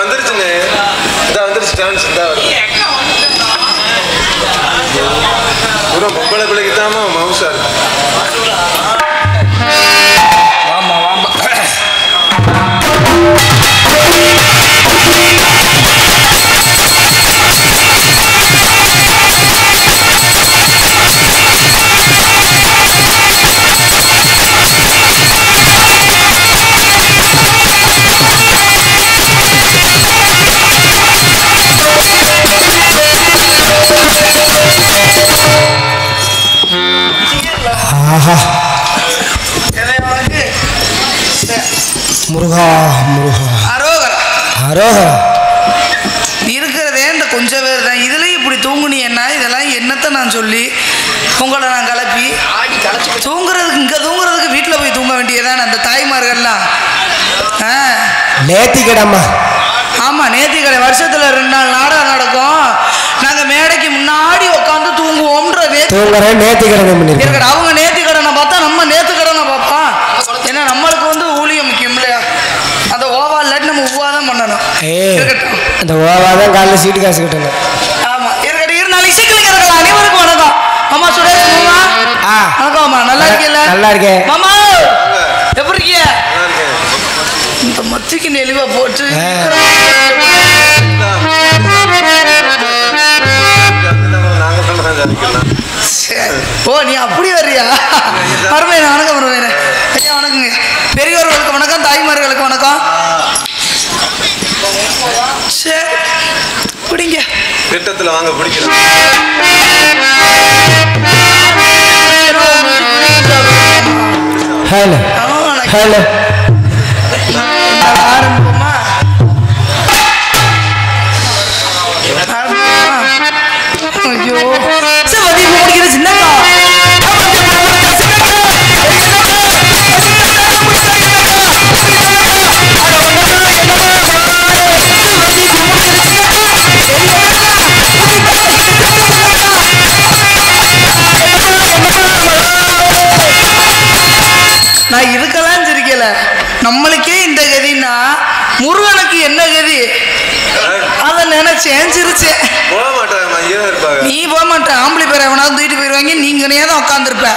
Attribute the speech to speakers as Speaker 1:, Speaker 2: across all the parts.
Speaker 1: வந்துருச்சுங்க. இந்த வந்துருச்சு டான்ஸ். இந்த பூரா பொம்பளை பிள்ளைக்கு தாமா மவுசா இருக்கு.
Speaker 2: வாமா வாமா.
Speaker 3: முருகா முருகா
Speaker 2: அரோகரா
Speaker 3: அரோகரா.
Speaker 2: இருக்கிறதே இந்த கொஞ்சம் பேர் தான். இதுலேயும் இப்படி தூங்குனீன்னா இதெல்லாம் என்னத்தை நான் சொல்லி உங்களை நான் கிளப்பி தூங்குறதுக்கு இங்கே தூங்குறதுக்கு வீட்டில் போய் தூங்க வேண்டியதானே அந்த தாய்மார்கள்லாம்.
Speaker 3: நேத்திக்கடம்மா.
Speaker 2: ஆமாம், நேத்திக்கடை வருஷத்தில் 2 நாள் நாடகம் நடக்கும். நாங்கள் மேடைக்கு முன்னாடி உட்காந்து தூங்குவோம்ன்ற
Speaker 3: நேத்திக்கடனை
Speaker 2: அவங்க நேத்திக்கடனை பார்த்தா நம்ம நேத்துக்கடனை பார்ப்போம். ஏன்னா நம்மளுக்கு வந்து ஊழியம் முக்கியம் இல்லையா? அந்த ஓவா இல்லாட்டி நம்ம உவா தான் பண்ணணும். இருக்கட்டும்,
Speaker 3: அந்த ஓவா தான் காலையில் சீட்டு காசு கட்டணும்.
Speaker 2: ஆமாம், இருக்கட்டும். இருந்தாலும் இசைக்கலைஞர்கள் அனைவருக்கும் வணக்கம். மாமா சுரேஷ் மாமா வணக்கம். மாமா நல்லா இருக்கீல்ல?
Speaker 3: நல்லா இருக்கேன்
Speaker 2: மாமா. எப்படி இருக்கிய? இந்த மத்திக்கு நெளிவா போட்டு ஓ நீ அப்படி வர்றியா? மறுமையின வணக்கம். மறுமையின ஐயா வணக்கங்க. பெரியவர்களுக்கு வணக்கம், தாய்மார்களுக்கு வணக்கம். சரி பிடிங்க
Speaker 1: திட்டத்தில் வாங்க பிடிக்கிறோம்.
Speaker 3: ஹலோ ஹலோ
Speaker 2: ஆரம்பிப்போமா? ஐயோ சரி முடிக்கிற சின்னக்கா நான் இதுக்கெல்லாம் சிரிக்கல. நம்மளுக்கே இந்த கதின்னா முருகனுக்கு என்ன கதி அதை நினைச்சேன், சிரிச்சேன். நீ போக மாட்ட, ஆம்பளை பேர் எவனாவது தூக்கிட்டு போயிடுவாங்க, நீங்க தான் உட்காந்துருப்ப.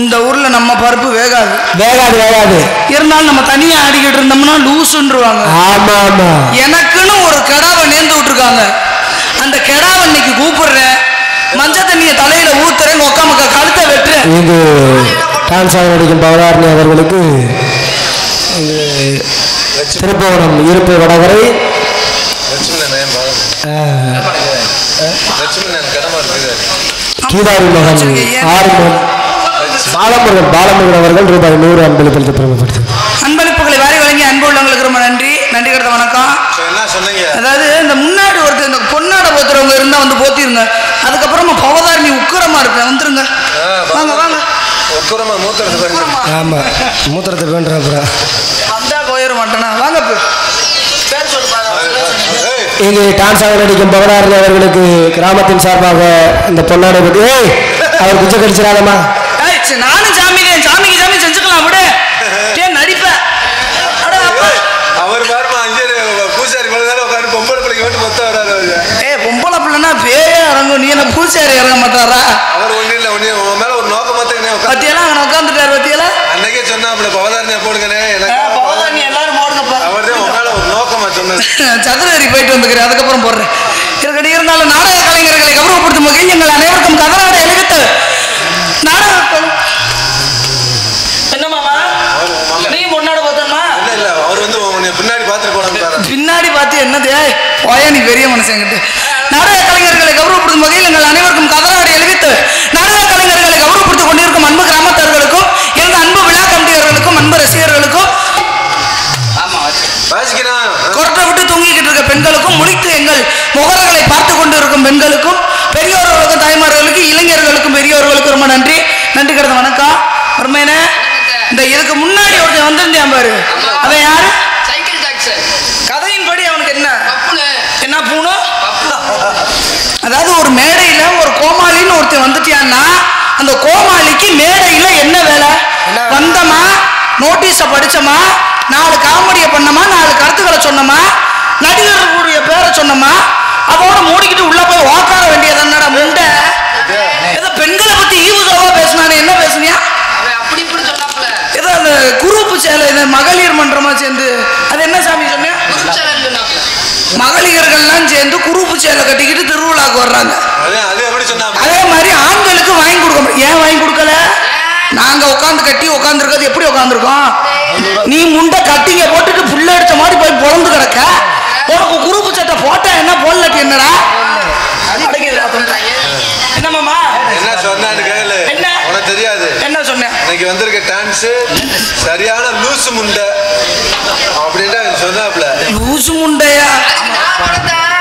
Speaker 2: இந்த ஊர்ல நம்ம பருப்பு வேகாது
Speaker 3: வேகாது வேகாது
Speaker 2: இருந்தாலும் நம்ம தனியா ஆடிக்கிட்டு இருந்தோம்னா லூசுன்றுவாங்க.
Speaker 3: ஆமா ஆமா.
Speaker 2: எனக்குன்னு ஒரு கெடாவை நேர்ந்து விட்டுருக்காங்க. அந்த கெடாவை இன்னைக்கு கூப்பிடுறேன், மஞ்ச தண்ணியை தலையில ஊத்துறேன், ஒக்கா மக்கா கழுத்தை வெட்டுறேன்.
Speaker 3: இது டான்ஸ் ஆக நடிக்கும் பவதாரணி அவர்களுக்கு திருப்பவனம் இருப்பு வடகரை கீதாரி மகன் ஆறுமுகம் பாலமுருகன் அவர்கள் ரூபாய் 100 அன்பளிப்பளித்து பெருமைப்படுத்து
Speaker 2: அன்பளிப்புகளை வாரி வழங்கி அன்பு உள்ளவங்களுக்கு ரொம்ப நன்றி. நன்றி கடத்த வணக்கம். அதாவது இந்த முன்னாடி ஒருத்தர் இந்த பொன்னாடை போத்துறவங்க இருந்தா வந்து போத்திருங்க. பவதாரணி உக்கரமா இருப்பேன். வந்துருங்க, வாங்க வாங்க.
Speaker 1: உக்கரமா மூத்திரத்தை
Speaker 3: ஆமா மூத்திரத்தை வேண்டாம் அப்புறம்
Speaker 2: வந்தா போயிட மாட்டேனா. வாங்க
Speaker 3: இங்கு டான்ஸ் ஆக நடிக்கும் பவதாரணி அவர்களுக்கு கிராமத்தின் சார்பாக இந்த பொன்னாடை பற்றி அவர் குச்ச கடிச்சிடாதம்மா.
Speaker 2: நானும் சாமிக்கு சாமி செஞ்சுக்கலாம் விட நடிப்பேன்.
Speaker 1: அவர் பாருமா அங்கே பூசாரி உட்காந்து பொம்பளை பிள்ளைங்க வந்து மொத்தம் வராது.
Speaker 2: பொம்பளை பிள்ளைன்னா பேரே இறங்கும். நீ என்ன பூசாரி இறங்க மாட்டாரா?
Speaker 1: அவர் ஒன்றும் இல்லை, ஒன்றும் உன் மேல ஒரு நோக்கம்
Speaker 2: பத்தியெல்லாம் அங்கே உட்காந்துட்டாரு. பத்தியெல்லாம்
Speaker 1: அன்னைக்கே சொன்னா அப்படி பவதாரணியா போடுங்கண்ணே.
Speaker 2: பவதாரணி எல்லாரும் போடுங்கப்பா.
Speaker 1: அவர் தான் உன் மேல ஒரு நோக்கமா சொன்னது.
Speaker 2: சதுரகிரி போயிட்டு வந்துக்கிறேன், அதுக்கப்புறம் போடுறேன். இருக்கடி இருந்தாலும் நாடக கலைஞர்களை கௌரவப்படுத்தும் வகையில் எங்கள் அனைவருக்கும் கதநாட எழுத்து நாடக என்ன மாமா நீ முன்னாடி பார்த்தோம்மா?
Speaker 1: இல்ல அவர் வந்து பின்னாடி பார்த்துட்டு போனாங்க.
Speaker 2: பின்னாடி பார்த்து என்னது போயா நீ பெரிய மனுஷங்கிட்ட. நாடக கலைஞர்களை கௌரவப்படுத்தும் வகையில் எங்கள் அனைவருக்கும் கதநாடு எழுத்து நாடக கலைஞர்களை கௌரவப்படுத்திக் கொண்டிருக்கும் அன்பு கிராமத்தார்களுக்கும் எங்கள் அன்பு விழா கமிட்டியர்களுக்கும் அன்பு ரசிகர்களுக்கும் கொரட்டை விட்டு தூங்கிக்கிட்டு இருக்க பெண்களுக்கும் முழித்து எங்கள் முகர்களை பார்த்து கொண்டு இருக்கும் பெண்களுக்கும் பெரியோர்களுக்கும் தாய்மார்களுக்கும் இளைஞர்களுக்கும் பெரியோர்களுக்கும் ரொம்ப நன்றி. நன்றி கிடந்த வணக்கம். அருமையான இந்த இதுக்கு முன்னாடி ஒருத்தன் வந்திருந்தேன் பாரு, அவன் யாரு? கதையின்படி அவனுக்கு என்ன பூணு? அதாவது ஒரு மேடையில ஒரு கோமாளின்னு ஒருத்தன் வந்துட்டியான்னா அந்த கோமாளிக்கு மேடையில என்ன வேலை? வந்தமா, நோட்டீஸ படிச்சமா, 4 காமெடியை பண்ணமா, 4 கருத்துக்களை சொன்னமா, நடிகர்களுடைய பேரை சொன்னமா, அதோட மூடிக்கிட்டு உள்ள போய் உட்கார வேண்டியது என்னடா முண்டை? ஏதோ பெண்களை பத்தி ஈவுசாவா பேசினானே, என்ன பேசுனியா? ஏதோ அந்த குரூப்பு சேலை மகளிர் மன்றமா சேர்ந்து அது என்ன சாமி சொன்ன? மகளிர்கள்லாம் சேர்ந்து குரூப்பு சேலை கட்டிக்கிட்டு திருவிழாக்கு வர்றாங்க. அதே மாதிரி ஆண்களுக்கு வாங்கி கொடுக்க ஏன் வாங்கி கொடுக்கல? நாங்க உட்காந்து கட்டி உட்காந்துருக்கிறது எப்படி உட்காந்துருக்கோம்? நீ முண்டை கட்டிங்க போட்டுட்டு புள்ள எடுத்த மாதிரி போய் பொழந்து கிடக்க. உனக்கு குரூப்பு சட்டை போட்டா என்ன போடலட்டு என்னடா? என்னமாமா
Speaker 1: என்ன சொன்னான்னு கேளு. உனக்கு தெரியாது
Speaker 2: என்ன சொன்னேன்?
Speaker 1: இன்னைக்கு வந்திருக்க டான்ஸ் சரியான லூசு முண்டை அப்படின்ட்டு சொன்னாப்ல.
Speaker 2: லூசு முண்டையா?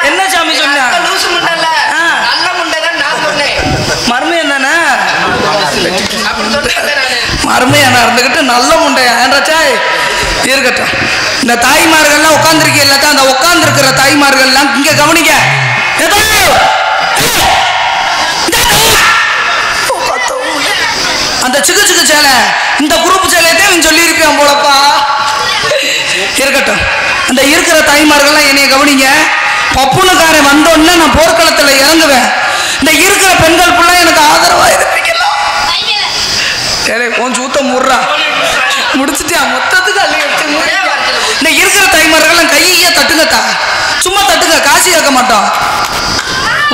Speaker 2: என்ன சாமி சொன்ன? லூசு முண்டை இல்ல, நல்ல முண்டை தான் நான் சொன்னேன். மர்மையன் தானே? மர்மையான இருந்துகிட்டு நல்ல முண்டையா ஏன்றாச்சா? இருக்கட்டும். இந்த தாய்மார்கள்லாம் உட்காந்துருக்கீங்க, அந்த உட்காந்துருக்கிற தாய்மார்கள்லாம் இங்க கவனிக்க. அந்த சிக்கு சேலை இந்த குரூப் சேலையத்தையும் சொல்லியிருப்பேன் போலப்பா. இருக்கட்டும். அந்த இருக்கிற தாய்மார்கள்லாம் என்னைய கவனிங்க. பப்புனுக்காரன் வந்தோடனே நான் போர்க்களத்தில் இறங்குவேன். இந்த இருக்கிற பெண்கள் ஃபுல்லாக எனக்கு ஆதரவா இருப்பீங்களா? கொஞ்சம் ஊத்த முடுறா முடிச்சுட்டியா? மொத்தத்துக்கு அள்ளி வச்சு இந்த இருக்கிற தாய்மார்கள்லாம் கையே தட்டுங்கத்தா, சும்மா தட்டுங்க, காசு கேட்க மாட்டோம்.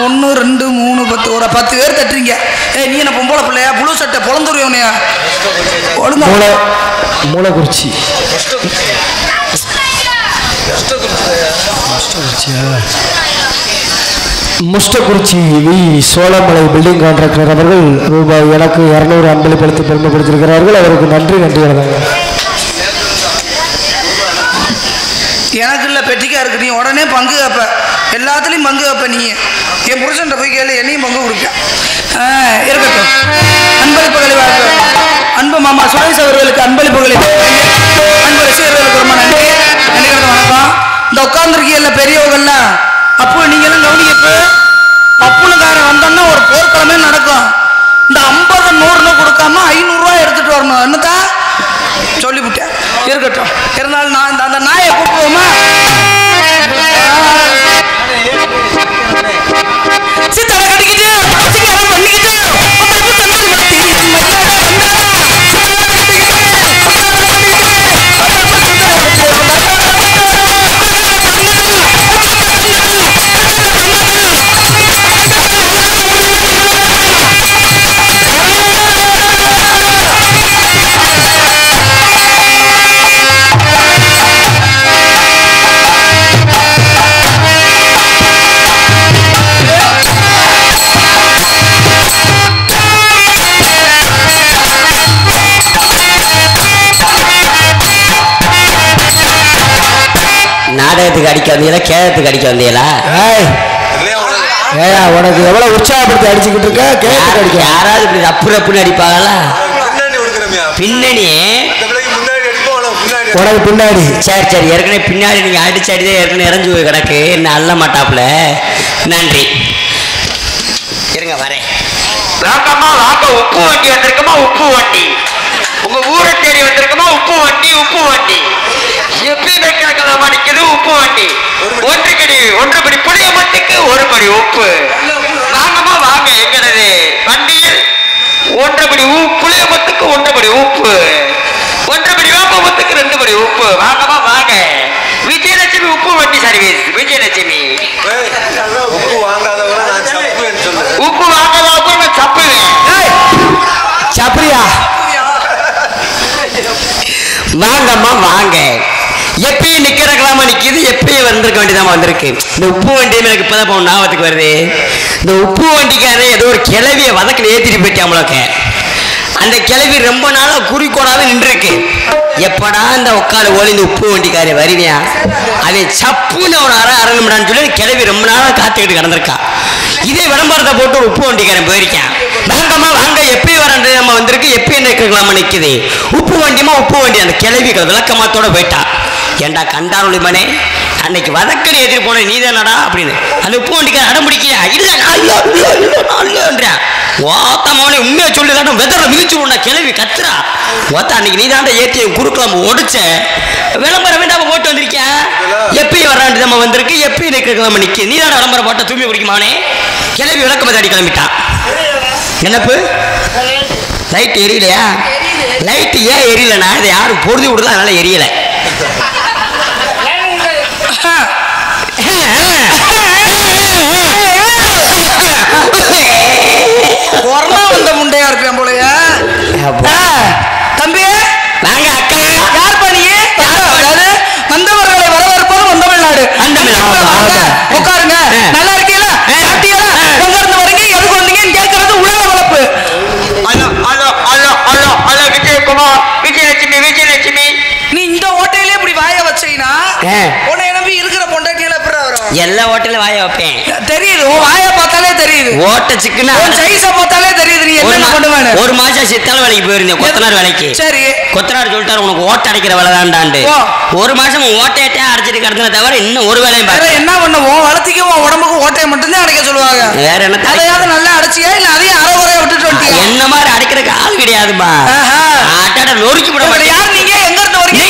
Speaker 2: 1 2 3 10 ஒரு 10 பேர் தட்டுறீங்க. நீ என்ன பொம்பளை பிள்ளையா? புழு சட்டை பொழந்துருவோனையா?
Speaker 3: மூலக்குறிச்சி Mushtakkurichi we Cholamalai building contractor அவர்கள் ரூபாய் எனக்கு 200 அன்பளிப்படுத்தி பெருமைப்படுத்தியிருக்கிறார்கள். அவருக்கு நன்றி எழுதாங்க.
Speaker 2: எனக்கு இல்லை, பெட்டிக்கா இருக்கு. நீ உடனே பங்கு வைப்ப, எல்லாத்துலேயும் பங்கு வைப்ப. நீ என் புருஷன் போய் கேளு, என்னையும் பங்கு கொடுப்பேன். இருக்கட்டும். அன்பளிப்புகளை அன்பு மாமா சுரேஷ் அவர்களுக்கு அன்பளிப்புகளை அன்பு ரசிகர்களுக்கு ரொம்ப நன்றி. நன்றி வணக்கம். இந்த உட்காந்துருக்கீங்கல்ல பெரியவங்கள்லாம், அப்போ நீங்களும் கவனிக்கப்போ பப்புனுக்காரன் வந்தோன்னா ஒரு போர்க்கிழமை நடக்கும். இந்த 50 100 கொடுக்காம 500 ரூபாய் எடுத்துட்டு வரணும். என்னதான் சொல்லிவிட்டேன். இருக்கட்டும். இருந்தாலும் நான் அந்த நாயை கூப்பிடுவோமா? சித்தரை கட்டிக்கிட்டு பண்ணிக்கிட்டு
Speaker 4: நாடகத்துக்கு அடிக்க வந்தீங்களா, கேதத்துக்கு அடிக்க வந்தீங்களா?
Speaker 3: ஏயா உனக்கு எவ்வளவு உற்சாகப்படுத்தி அடிச்சுக்கிட்டு இருக்க கேட்டு அடிக்க
Speaker 4: யாராவது இப்படி ரப்பு ரப்புன்னு அடிப்பாங்களா பின்னணி
Speaker 3: உனக்கு பின்னாடி
Speaker 4: சரி சரி ஏற்கனவே பின்னாடி நீங்க அடிச்சு அடிதான் ஏற்கனவே இறஞ்சு போய் கிடக்கு என்ன அல்ல மாட்டாப்புல நன்றி இருங்க வரேன்
Speaker 5: வாங்கம்மா வாங்க உப்பு வண்டி வந்திருக்குமா உப்பு வண்டி உங்க ஊரை தேடி வந்திருக்குமா உப்பு வண்டி எப்படி வைக்கிறக்கலாமா நிற்குது உப்பு வண்டி ஒன்று படி புளிய மட்டுக்கு ஒரு படி உப்பு வாங்கம்மா வாங்க எங்கிறது வண்டியில் ஒன்றரை படி புளிய மத்துக்கு ஒன்றரை படி உப்பு ஒன்றரை படி வேப்பமத்துக்கு 2 படி உப்பு வாங்கம்மா வாங்க விஜயலட்சுமி உப்பு வண்டி சர்வீஸ் விஜயலட்சுமி
Speaker 1: உப்பு வாங்காதவரை நான்
Speaker 5: சப்புவேன்
Speaker 3: சப்ரியா
Speaker 4: வாங்கம்மா வாங்க எப்பயும் நிக்கிறக்கலாமா நிக்குது எப்பயும் வந்திருக்க வேண்டியதான் வந்திருக்கு இந்த உப்பு வண்டியும் எனக்கு இப்பதான் ஞாபகத்துக்கு வருது இந்த உப்பு வண்டிக்காரன் ஏதோ ஒரு கிளவிய வதக்கில் ஏத்திட்டு போயிட்டாமலோக்க அந்த கிளவி ரொம்ப நாளா குறிக்கோடாவே நின்றுருக்கு எப்படா இந்த உட்கால ஓடி இந்த உப்பு வண்டிக்காரன் வருவியா அதை சப்புன்னு அவன் அரணும்டான்னு சொல்லி கிளவி ரொம்ப நாளா காத்துக்கிட்டு கிடந்திருக்கா இதே விளம்பரத்தை போட்டு உப்பு வண்டிக்காரன் போயிருக்கான் வாங்கம்மா வாங்க எப்பயும் வர நம்ம வந்திருக்கு எப்பயும் நிற்கலாமா நிக்குது உப்பு வண்டி அந்த கிளவி விளக்கமாத்தோட போயிட்டா ஏண்டா கண்டாருளி மனே அன்னைக்கு வதக்கடி எதிர்ப்பு போன நீதானடா அப்படின்னு அந்த உப்பு வண்டிக்கார அடம் பிடிக்கியா இல்ல ஓத்தமான உண்மையா சொல்லிதான் வெதற மிதிச்சு விடா கிளவி கத்துறா ஓத்த அன்னைக்கு நீதாண்ட ஏற்றி குறுக்கலாம் ஒடிச்ச விளம்பரம் வேண்டாம போட்டு வந்திருக்கேன் எப்பயும் வராண்டு நம்ம வந்திருக்கு எப்பயும் நிற்கலாம நிக்க நீதான விளம்பரம் போட்ட தூமி பிடிக்குமானே கிளவி விளக்கம் அடி கிளம்பிட்டா என்னப்பு லைட் எரியலையா லைட் ஏன் எரியலனா இதை யாரும் பொருதி விடுதா அதனால எரியல
Speaker 2: கொரோனா வந்த முண்டையா இருப்பேன் போலயா தம்பி
Speaker 4: நாங்க அக்கா
Speaker 2: யார் பண்ணி வந்தவர்களை வரவேற்பது வந்தமிழ்நாடு உட்காருங்க நல்லா இருக்கீங்களா எங்க இருந்து வரீங்க எதுக்கு வந்தீங்கன்னு கேட்கறது உலக வளர்ப்பு
Speaker 5: விஜயலட்சுமி
Speaker 2: நீ இந்த ஹோட்டலே இப்படி வாய வச்சீங்கன்னா உன்னை நம்பி இருக்கிற பொண்டாட்டியில எப்படி வரும்
Speaker 4: எல்லா ஹோட்டல்ல வாய வைப்பேன்
Speaker 2: தெரியுது வாய பார்த்தாலே தெரியுது
Speaker 4: ஓட்ட சிக்கனா
Speaker 2: சைஸ பார்த்தாலே தெரியுது நீ என்ன பண்ணுவேன்னு
Speaker 4: ஒரு மாசம் சித்தால வேலைக்கு போயிருந்தேன் கொத்தனார் வேலைக்கு
Speaker 2: சரி
Speaker 4: கொத்தனார் சொல்லிட்டாரு உனக்கு ஓட்ட அடைக்கிற வேலை தான்டாண்டு ஒரு மாசம் ஓட்டையட்டே அடைச்சிட்டு கிடந்தன தவிர இன்னும் ஒரு வேலையும்
Speaker 2: வேற என்ன பண்ணுவோம் வளர்த்திக்கு உன் உடம்புக்கு ஓட்டையை மட்டும்தான் அடைக்க சொல்லுவாங்க
Speaker 4: வேற என்ன
Speaker 2: அதையாவது நல்லா அடைச்சியா இல்ல அதையும் அரை குறைய விட்டுட்டு வந்துட்டியா
Speaker 4: என்ன மாதிரி அடைக்கிறதுக்கு ஆள் கிடையாதுமா ஆட்டாட நொறுக்கி விட மாட்டேன்
Speaker 2: யார் நீங்க எங்க இருந்து வரீங்க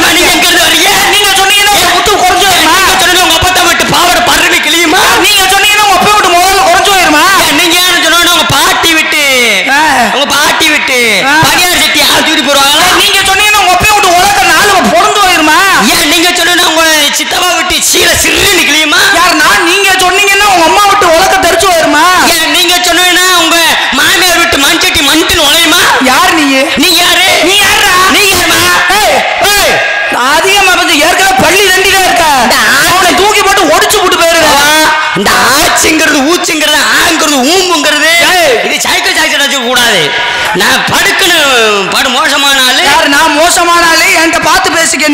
Speaker 4: நீங்க எங்க இருந்து வரீங்க
Speaker 2: நீங்க சொன்னீங்கன்னா முத்து குறைஞ்சு வருமா
Speaker 4: சொன்னீங்க உங்க அப்பா தான் விட்டு பாவட பறவை கிளியுமா
Speaker 2: நீங்க சொன்னீங்கன்னா உங்க அப்பா விட்டு முதல்ல குறைஞ்சு போயிருமா
Speaker 4: நீங்க ஏன்னு சொன்னா உங்க பாட்டி விட்டு பனியார் சட்டி ஆள் தூக்கி போடுவாங்களா
Speaker 2: நீங்க சொன்னீங்கன்னா உங்க அப்பா விட்டு உலக நாலு பொறந்து போயிருமா
Speaker 4: ஏன் நீங்க சொன்னா உங்க சித்தப்பா விட்டு சீல சிறு நிக்கலையுமா
Speaker 2: யார் நான் நீங்க சொன்னீங்கன்னா உங்க அம்மா விட்டு உலக தெரிச்சு போயிருமா
Speaker 4: ஏன் நீங்க சொன்னா உங்க மாமியார் விட்டு மண்சட்டி மண்ணில் உழையுமா
Speaker 2: யார் நீங்க
Speaker 4: யாரு
Speaker 2: நீ யாரா
Speaker 4: நீ யாருமா
Speaker 2: அதிகமா வந்து ஏற்கனவே பள்ளி தண்டிதான் இருக்கா அவனை தூக்கி போட்டு ஒடிச்சு போட்டு போயிருக்கா
Speaker 4: இந்த ஆச்சுங்கிறது ஊச்சுங்கிறது ஆங்கிறது ஊம்புங்கிறது இது சைக்கிள் வச்சுக்க கூடாது நான் படு மோசமான ஆளு
Speaker 2: யாரு நான் மோசமான ஆளு என்கிட்ட பார்த்து பேசிக்க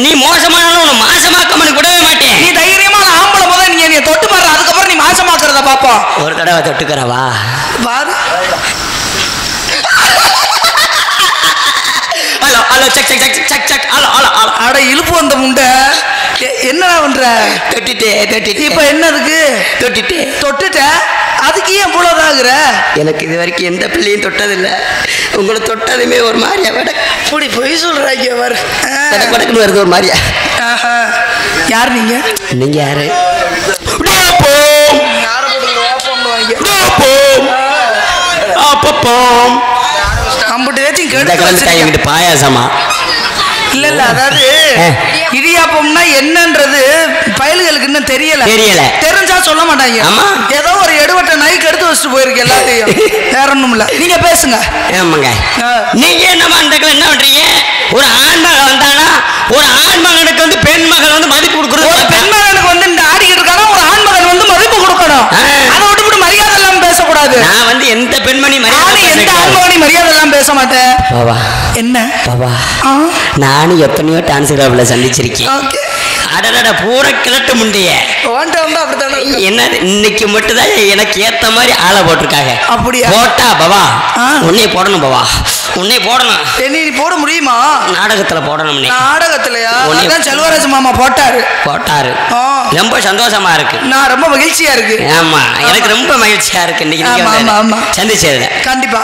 Speaker 4: நீ மோசமான உன்னை மாசமாக்க விடவே மாட்டேன்
Speaker 2: நீ தைரியமான ஆம்பளை போத நீ தொட்டு பாரு அதுக்கப்புறம் நீ மாசமாக்குறத பாப்போம்
Speaker 4: ஒரு தடவை தொட்டுக்கிறவா
Speaker 2: பாரு
Speaker 4: hello hello check check check check check hello hello hello
Speaker 2: அட இழுப்பு வந்த முண்டை என்னடா பண்ற
Speaker 4: தொட்டிட்டே
Speaker 2: இப்ப என்ன இருக்கு தொட்டுட்ட அதுக்கு ஏன் புலதாகுற
Speaker 4: எனக்கு இது வரைக்கும் எந்த பிள்ளையும் தொட்டதில்லை உங்களை தொட்டதுமே ஒரு மாதிரியா விட
Speaker 2: இப்படி பொய் சொல்றாங்க வர
Speaker 4: வடக்குன்னு வருது ஒரு மாதிரியா
Speaker 2: யார் நீங்க
Speaker 4: யாரு பாயாசமா
Speaker 2: இல்ல அதாவது இடியாப்பம்னா என்னன்றது பயல்களுக்கு இன்னும் தெரியல தெரிஞ்சா சொல்ல மாட்டாங்க ஏதோ ஒரு எடுவட்ட நைக்கு எடுத்து வச்சுட்டு போயிருக்கு எல்லாத்தையும் வேற ஒண்ணும் இல்ல நீங்க பேசுங்க
Speaker 4: நீங்க என்ன பண்றீங்க ஒரு ஆண்மகன் வந்தானா ஒரு ஆண்மகனுக்கு வந்து பெண் மகன் வந்து மதிப்பு கொடுக்கறது
Speaker 2: ஒரு பெண் மகனுக்கு வந்து இந்த ஆடிக்கிட்டு இருக்கானா ஒரு ஆண்மகன் வந்து மதிப்பு கொடுக்கணும் அதை விட்டு மரியாதை எல்லாம் பேசக்கூடாது
Speaker 4: நான் வந்து எந்த பெண்மணி
Speaker 2: எந்த ஆண்மகனி மரியாதை எல்லாம் பேச மாட்டேன் என்ன
Speaker 4: பாபா நானும் எத்தனையோ டான்ஸ் கிளப்ல சந்திச்சிருக்கேன் அடடட பூரா கிளட்டு முண்டிய
Speaker 2: ஓன்ட்ட வந்து அப்படித்தானே இருக்கு.
Speaker 4: என்ன இன்னைக்கு மட்டும்தான் எனக்கு ஏத்த மாதிரி ஆளை போட்டிருக்காங்க.
Speaker 2: அப்படியா?
Speaker 4: போட்டா பவா உன்னை போடணும் பவா, உன்னை போடணும்.
Speaker 2: நீ போட முடியுமா?
Speaker 4: நாடகத்துல போடணும்.
Speaker 2: நாடகத்திலயா? அதான் செல்வராஜ் மாமா போட்டாரு.
Speaker 4: ரொம்ப சந்தோஷமா இருக்கு.
Speaker 2: நான் ரொம்ப மகிழ்ச்சியா இருக்கு.
Speaker 4: ஆமா எனக்கு ரொம்ப மகிழ்ச்சியா இருக்கு இன்னைக்கு சந்திச்சதுல.
Speaker 2: கண்டிப்பா.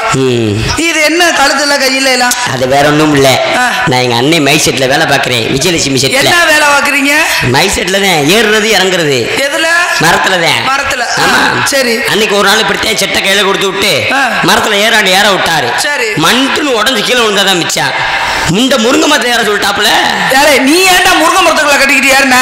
Speaker 2: இது என்ன கழுத்துல கையில எல்லாம்? அது
Speaker 4: வேற ஒண்ணும் இல்ல. நான் எங்க அன்னை மைசெட்ல வேலை பாக்குறேன். விஜயலட்சுமி செட்ல.
Speaker 2: என்ன வேலை பாக்குறீங்க?
Speaker 4: மைசெட்ல தான் ஏறுறது இறங்குறது.
Speaker 2: எதுல?
Speaker 4: மரத்துல தான்.
Speaker 2: மரத்துல.
Speaker 4: ஆமா
Speaker 2: சரி.
Speaker 4: அன்னைக்கு ஒரு நாள் இப்படித்தான் செட்டை கையில கொடுத்து விட்டு மரத்துல ஏற விட்டாரு.
Speaker 2: சரி.
Speaker 4: மண்டுன்னு உடஞ்சு கீழே விழுந்தாதான் மிச்சம். முண்ட முருங்கை மரத்துல ஏற சொல்லிட்டாப்புல.
Speaker 2: நீ ஏன்டா முருங்கை மரத்துக்குள்ள கட்டிக்கிட்டு ஏறின?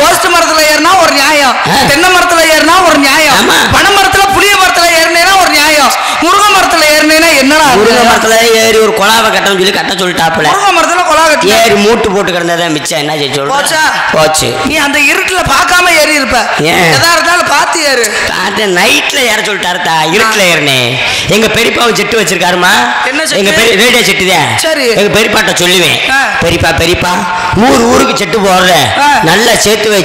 Speaker 2: போஸ்ட் மரத்துல ஏறினா ஒரு நியாயம், தென்னை மரத்துல ஏறினா ஒரு நியாயம், பனை மரத்துல புளிய மரத்துல ஏறினா ஒரு நியாயம், முருங்கை மரத்துல ஏறினா என்னடா?
Speaker 4: முருங்கை மரத்துல ஏறி ஒரு கொலாவை கட்டணும் சொல்லி கட்ட சொல்லிட்டாப்புல.
Speaker 2: முருங்கை மரத்துல கொலா கட்டி
Speaker 4: ஏறி மூட்டு போட்டு கிடந்ததான் மிச்சம். என்ன செய்ய போச்சு?
Speaker 2: நீ அந்த இருட்டுல பாக்காம ஏறி இருப்ப. எதா இருந்தாலும் பாத்து ஏறு.
Speaker 4: நைட்ல ஏற சொல்லிட்டாருத்தா. இருட்டுல ஏறினேன். எங்க பெரியப்பாவும் செட்டு வச்சிருக்காருமா. எங்க ரேடியோ செட்டுதான். எங்க பெரியப்பாட்ட சொல்லுவேன், பெரியப்பா ஊருக்கு செட்டு போடுற நல்லா சேர்த்து வை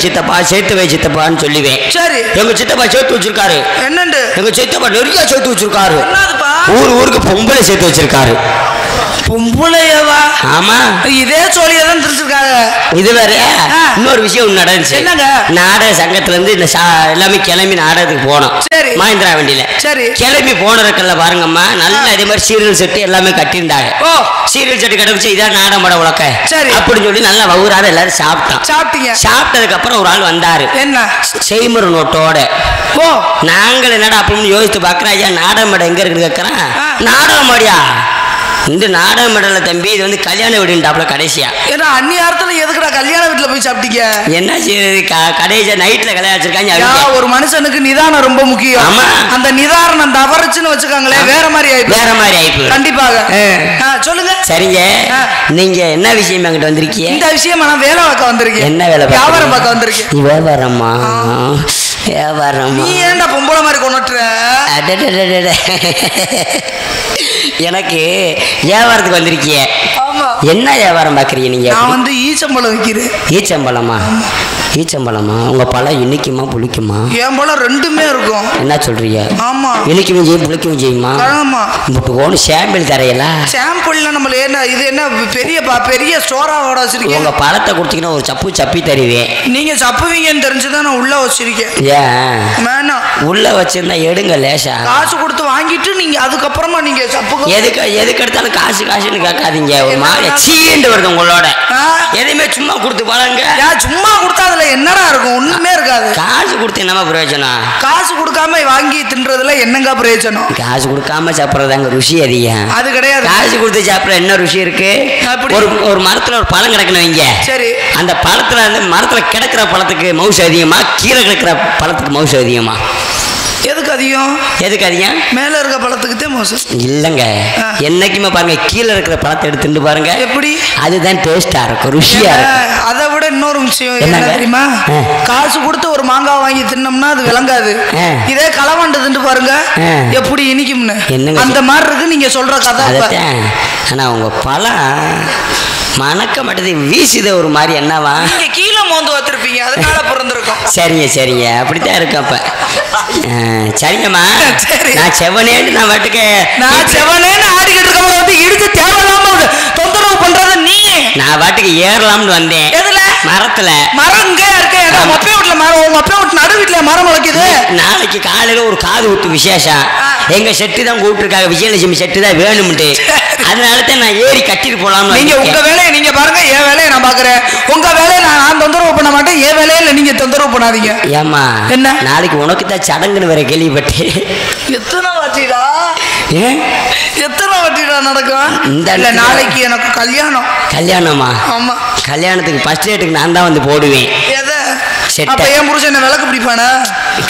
Speaker 4: சித்தப்பான்னு சொல்லுவேன். எங்க சித்தப்பா சேர்த்து வச்சிருக்காரு.
Speaker 2: என்னண்டு?
Speaker 4: எங்க சித்தப்பா நிறைய சேர்த்து வச்சிருக்காரு. ஊருக்கு பொம்பளை சேர்த்து வச்சிருக்காரு.
Speaker 2: பொம்பளையவா?
Speaker 4: ஆமா
Speaker 2: இதே சோழியதான் தெரிஞ்சிருக்காங்க.
Speaker 4: இது வேற இன்னொரு விஷயம் நடந்துச்சு.
Speaker 2: என்னங்க?
Speaker 4: நாடக சங்கத்துல இருந்து இந்த எல்லாமே கிளம்பி நாடகத்துக்கு போனோம். மஹிந்திரா வண்டியில. கிளம்பி போனதுக்கல்ல பாருங்கம்மா நல்லா இதே மாதிரி சீரியல் செட்டு எல்லாமே கட்டியிருந்தாங்க. Serial set கட்டுச்சு. இதான் நாடகம் பட உலக்க அப்படின்னு சொல்லி நல்லா வவுறாத எல்லாரும் சாப்பிட்டீங்க. சாப்பிட்டதுக்கு அப்புறம் ஒரு ஆள் வந்தாரு. என்ன? செய்முறை நோட்டோட. நாங்கள் என்னடா அப்படின்னு யோசித்து பாக்குறேன். ஐயா நாடகம் படம் எங்க இருக்குன்னு கேட்கறேன். நாடகம் மாடியா? இந்த நாடக மடல தம்பி, இது வந்து கல்யாண வீடுன்றாப்ல கடைசியா.
Speaker 2: ஏன்னா அந்நியாரத்துல எதுக்குடா கல்யாண வீட்டுல போய் சாப்பிட்டீங்க?
Speaker 4: என்ன செய்யுது, கடைசியா நைட்ல கல்யாணம் வச்சிருக்காங்க.
Speaker 2: ஒரு மனுஷனுக்கு நிதானம் ரொம்ப முக்கியம். ஆமா, அந்த நிதானம் தவறுச்சுன்னு வச்சுக்காங்களே வேற மாதிரி ஆயிப்பு. கண்டிப்பாக. சொல்லுங்க. சரிங்க,
Speaker 4: நீங்க என்ன விஷயம் என்கிட்ட வந்திருக்கீங்க?
Speaker 2: இந்த விஷயம் நான் வேலை பார்க்க வந்திருக்கேன்.
Speaker 4: என்ன வேலை?
Speaker 2: வியாபாரம் பார்க்க வந்திருக்கேன்.
Speaker 4: வியாபாரமா?
Speaker 2: நீ ஏன்டா பொம்பளை மாதிரி கொண்டுட்டுற?
Speaker 4: எனக்கு வியாபாரத்துக்கு வந்திருக்கிய. என்ன வியாபாரம் பாக்குறீங்க நீங்க?
Speaker 2: நான் வந்து ஈச்சம்பழம் விற்கிறேன்.
Speaker 4: ஈச்சம்பழமா? உங்க பழம் இனிக்குமா புளிக்குமா?
Speaker 2: என் பழம் ரெண்டுமே இருக்கும்.
Speaker 4: என்ன சொல்றீங்க?
Speaker 2: ஆமா,
Speaker 4: இனிக்கும் செய்யும் புளிக்கும் செய்யுமா?
Speaker 2: ஆமா.
Speaker 4: ஒன்று சாம்பிள் தரையல.
Speaker 2: சாம்பிள்ல நம்ம என்ன இது என்ன பெரிய ஸ்டோராவோட வச்சிருக்கேன்.
Speaker 4: உங்க பழத்தை கொடுத்தீங்கன்னா ஒரு சப்பி தருவேன்.
Speaker 2: நீங்க சப்புவீங்கன்னு தெரிஞ்சுதான் நான் உள்ள வச்சிருக்கேன்.
Speaker 4: ஏன்
Speaker 2: வேணாம்,
Speaker 4: உள்ள வச்சிருந்தா எடுங்க லேசா.
Speaker 2: காசு கொடுத்து வாங்கிட்டு நீங்க அதுக்கப்புறமா நீங்க சப்பு
Speaker 4: எதுக்கு எடுத்தாலும் காசுன்னு கேட்காதீங்க. ஒரு மாதிரி சீண்டு வருது உங்களோட. எதையுமே சும்மா கொடுத்து பழங்க.
Speaker 2: சும்மா கொடுத்தா அதுல என்னடா இருக்கும்? ஒண்ணுமே இருக்காது.
Speaker 4: காசு கொடுத்து என்னமா பிரயோஜனம்?
Speaker 2: காசு கொடுக்காம வாங்கி தின்றதுல என்னங்க பிரயோஜனம்?
Speaker 4: காசு கொடுக்காம சாப்பிட்றதாங்க ருசி அதிகம்.
Speaker 2: அது கிடையாது.
Speaker 4: காசு கொடுத்து சாப்பிட என்ன ருசி இருக்கு? ஒரு மரத்துல ஒரு பழம் கிடக்கணும் வைங்க. சரி, அந்த பழத்துல மரத்துல கிடக்கிற பழத்துக்கு மவுசு அதிகமா, கீழே கிடக்கிற பழத்துக்கு மவுசு அதிகமா?
Speaker 2: எதுக்கு அதிகம்? மேல இருக்க பழத்துக்கு மோசம்
Speaker 4: இல்லங்க. என்னைக்குமே பாருங்க, கீழே இருக்கிற பழத்தை எடுத்துட்டு பாருங்க, எப்படி அதுதான் டேஸ்டா இருக்கும், ருசியா இருக்கும்.
Speaker 2: அதை விட இன்னொரு விஷயம் என்ன தெரியுமா? காசு கொடுத்து ஒரு மாங்காய் வாங்கி தின்னோம்னா அது விளங்காது. இதே களவாண்டு தின்னு பாருங்க எப்படி இனிக்கும்னு. அந்த மாதிரி இருக்கு நீங்க சொல்ற கதை.
Speaker 4: ஆனா உங்க பழம் மணக்க மாட்டது, வீசுத ஒரு மாதிரி. என்னவா?
Speaker 2: நீங்க கீழே மோந்து வச்சிருப்பீங்க, அதனால பிறந்திருக்கும்.
Speaker 4: சரிங்க, அப்படித்தான் இருக்கும். அப்ப சரிங்கம்மா, நான் செவனேன்னு
Speaker 2: ஆடிக்கிட்டு இருக்க வந்து இடிச்சு தேவையில்லாம தொந்தரவு பண்றது நீ.
Speaker 4: நான் வாட்டுக்கு ஏறலாம்னு வந்தேன். எதுல? மரத்துல.
Speaker 2: மரம் இங்கே இருக்கு. மொப்பை வீட்டுல மரம், உங்க மொப்பை வீட்டு நடு வீட்டுல மரம் முளைக்குது.
Speaker 4: நாளைக்கு காலையில ஒரு காது ஊத்து விசேஷம். எங்க செட்டு தான் கூப்பிட்டுருக்காங்க, விஜயலட்சுமி செட்டு தான் வேணும்ட்டு. அதனால தான் நான் ஏறி கட்டிட்டு போலாம்னு.
Speaker 2: நீங்க உங்க வேலையை நீங்க பாருங்க, என் வேலையை நான் பாக்குறேன். உங்க வேலையை நான் தொந்தரவு பண்ண மாட்டேன், என் வேலையில நீங்க தொந்தரவு பண்ணாதீங்க.
Speaker 4: ஏமா என்ன நாளைக்கு உனக்கு தான் சடங்குன்னு வேற கேள்விப்பட்டேன்.
Speaker 2: எத்தனை வாட்டிடா நடக்கும்? இந்த நாளைக்கு எனக்கு கல்யாணம்.
Speaker 4: கல்யாணமா?
Speaker 2: ஆமா.
Speaker 4: கல்யாணத்துக்கு ஃபர்ஸ்ட் டேட்டுக்கு நான் தான் வந்து போடுவேன்.
Speaker 2: அப்ப என் புருஷன் என்ன விளக்கு பிடிப்பானா?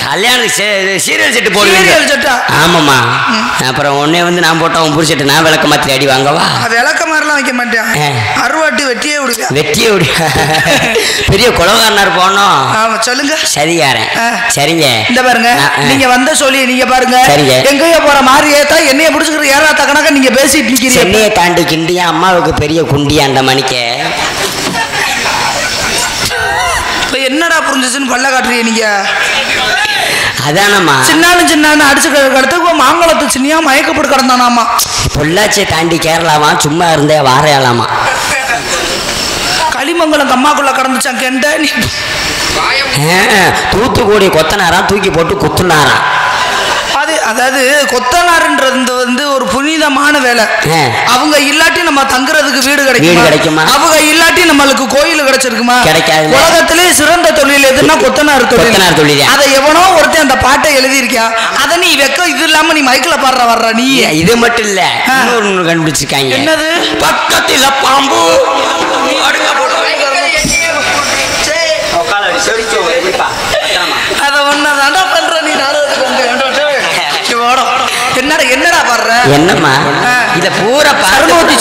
Speaker 4: கல்யாணத்துக்கு சீரியல் செட்டு போடுவீங்க. ஆமாமா. அப்புறம் உடனே வந்து நான் போட்டா உன் புருஷட்டு நான் விளக்க மாத்திரி அடி வாங்கவா?
Speaker 2: விளக்க மாதிரிலாம் வைக்க மாட்டேன், அறுவாட்டு வெட்டியே விடு.
Speaker 4: பெரிய குலகாரனார் போனோம்.
Speaker 2: ஆமா, சொல்லுங்க.
Speaker 4: சரியாரன். சரிங்க,
Speaker 2: இந்த பாருங்க, நீங்க வந்த சொல்லி நீங்க பாருங்க, எங்கேயோ போற மாதிரி ஏத்தா என்னைய பிடிச்சிக்கிற ஏறாத்த கணக்க நீங்க பேசிட்டு நிக்கிறீங்க.
Speaker 4: சென்னையை தாண்டி கிண்டியா அம்மாவுக்கு பெரிய குண்டியா அந்த மணிக்கு.
Speaker 2: எப்படா புரிஞ்சிச்சுன்னு பல்ல காட்டுறீங்க நீங்க?
Speaker 4: அதானம்மா
Speaker 2: சின்ன அடிச்சு கடத்துக்கு மாங்கலத்து சின்னியா மயக்கப்பட்டு கிடந்தானாமா.
Speaker 4: பொள்ளாச்சியை தாண்டி கேரளாவா சும்மா இருந்தே வாரையாலாமா.
Speaker 2: களிமங்கலம் கம்மாக்குள்ள கடந்துச்சான் கெண்ட.
Speaker 4: தூத்துக்குடி கொத்தனாராம் தூக்கி போட்டு குத்துனாராம்.
Speaker 2: அதாவது கொத்தனாருன்றது ஒரு புனிதமான வேலை. அவங்க இல்லாட்டி நம்ம தங்குறதுக்கு வீடு கிடைக்குமா? அவங்க இல்லாட்டி நம்மளுக்கு கோயில் கிடைச்சிருக்குமா? கிடைக்காது. உலகத்திலே சிறந்த தொழில் எதுன்னா கொத்தனார் தொழில். அதை எவனோ ஒருத்தன் அந்த பாட்டை எழுதியிருக்கான். அதை நீ வெக்க இது இல்லாம நீ மைக்கில் வர்ற நீ. இது மட்டும் இல்ல, இன்னொரு கண்டுபிடிச்சிருக்காங்க. என்னது? பக்கத்துல பாம்பு. அத ஒன்னதாண்டா பண்ற நீ என்னடா பாடுற? என்னம்மா இத பூரா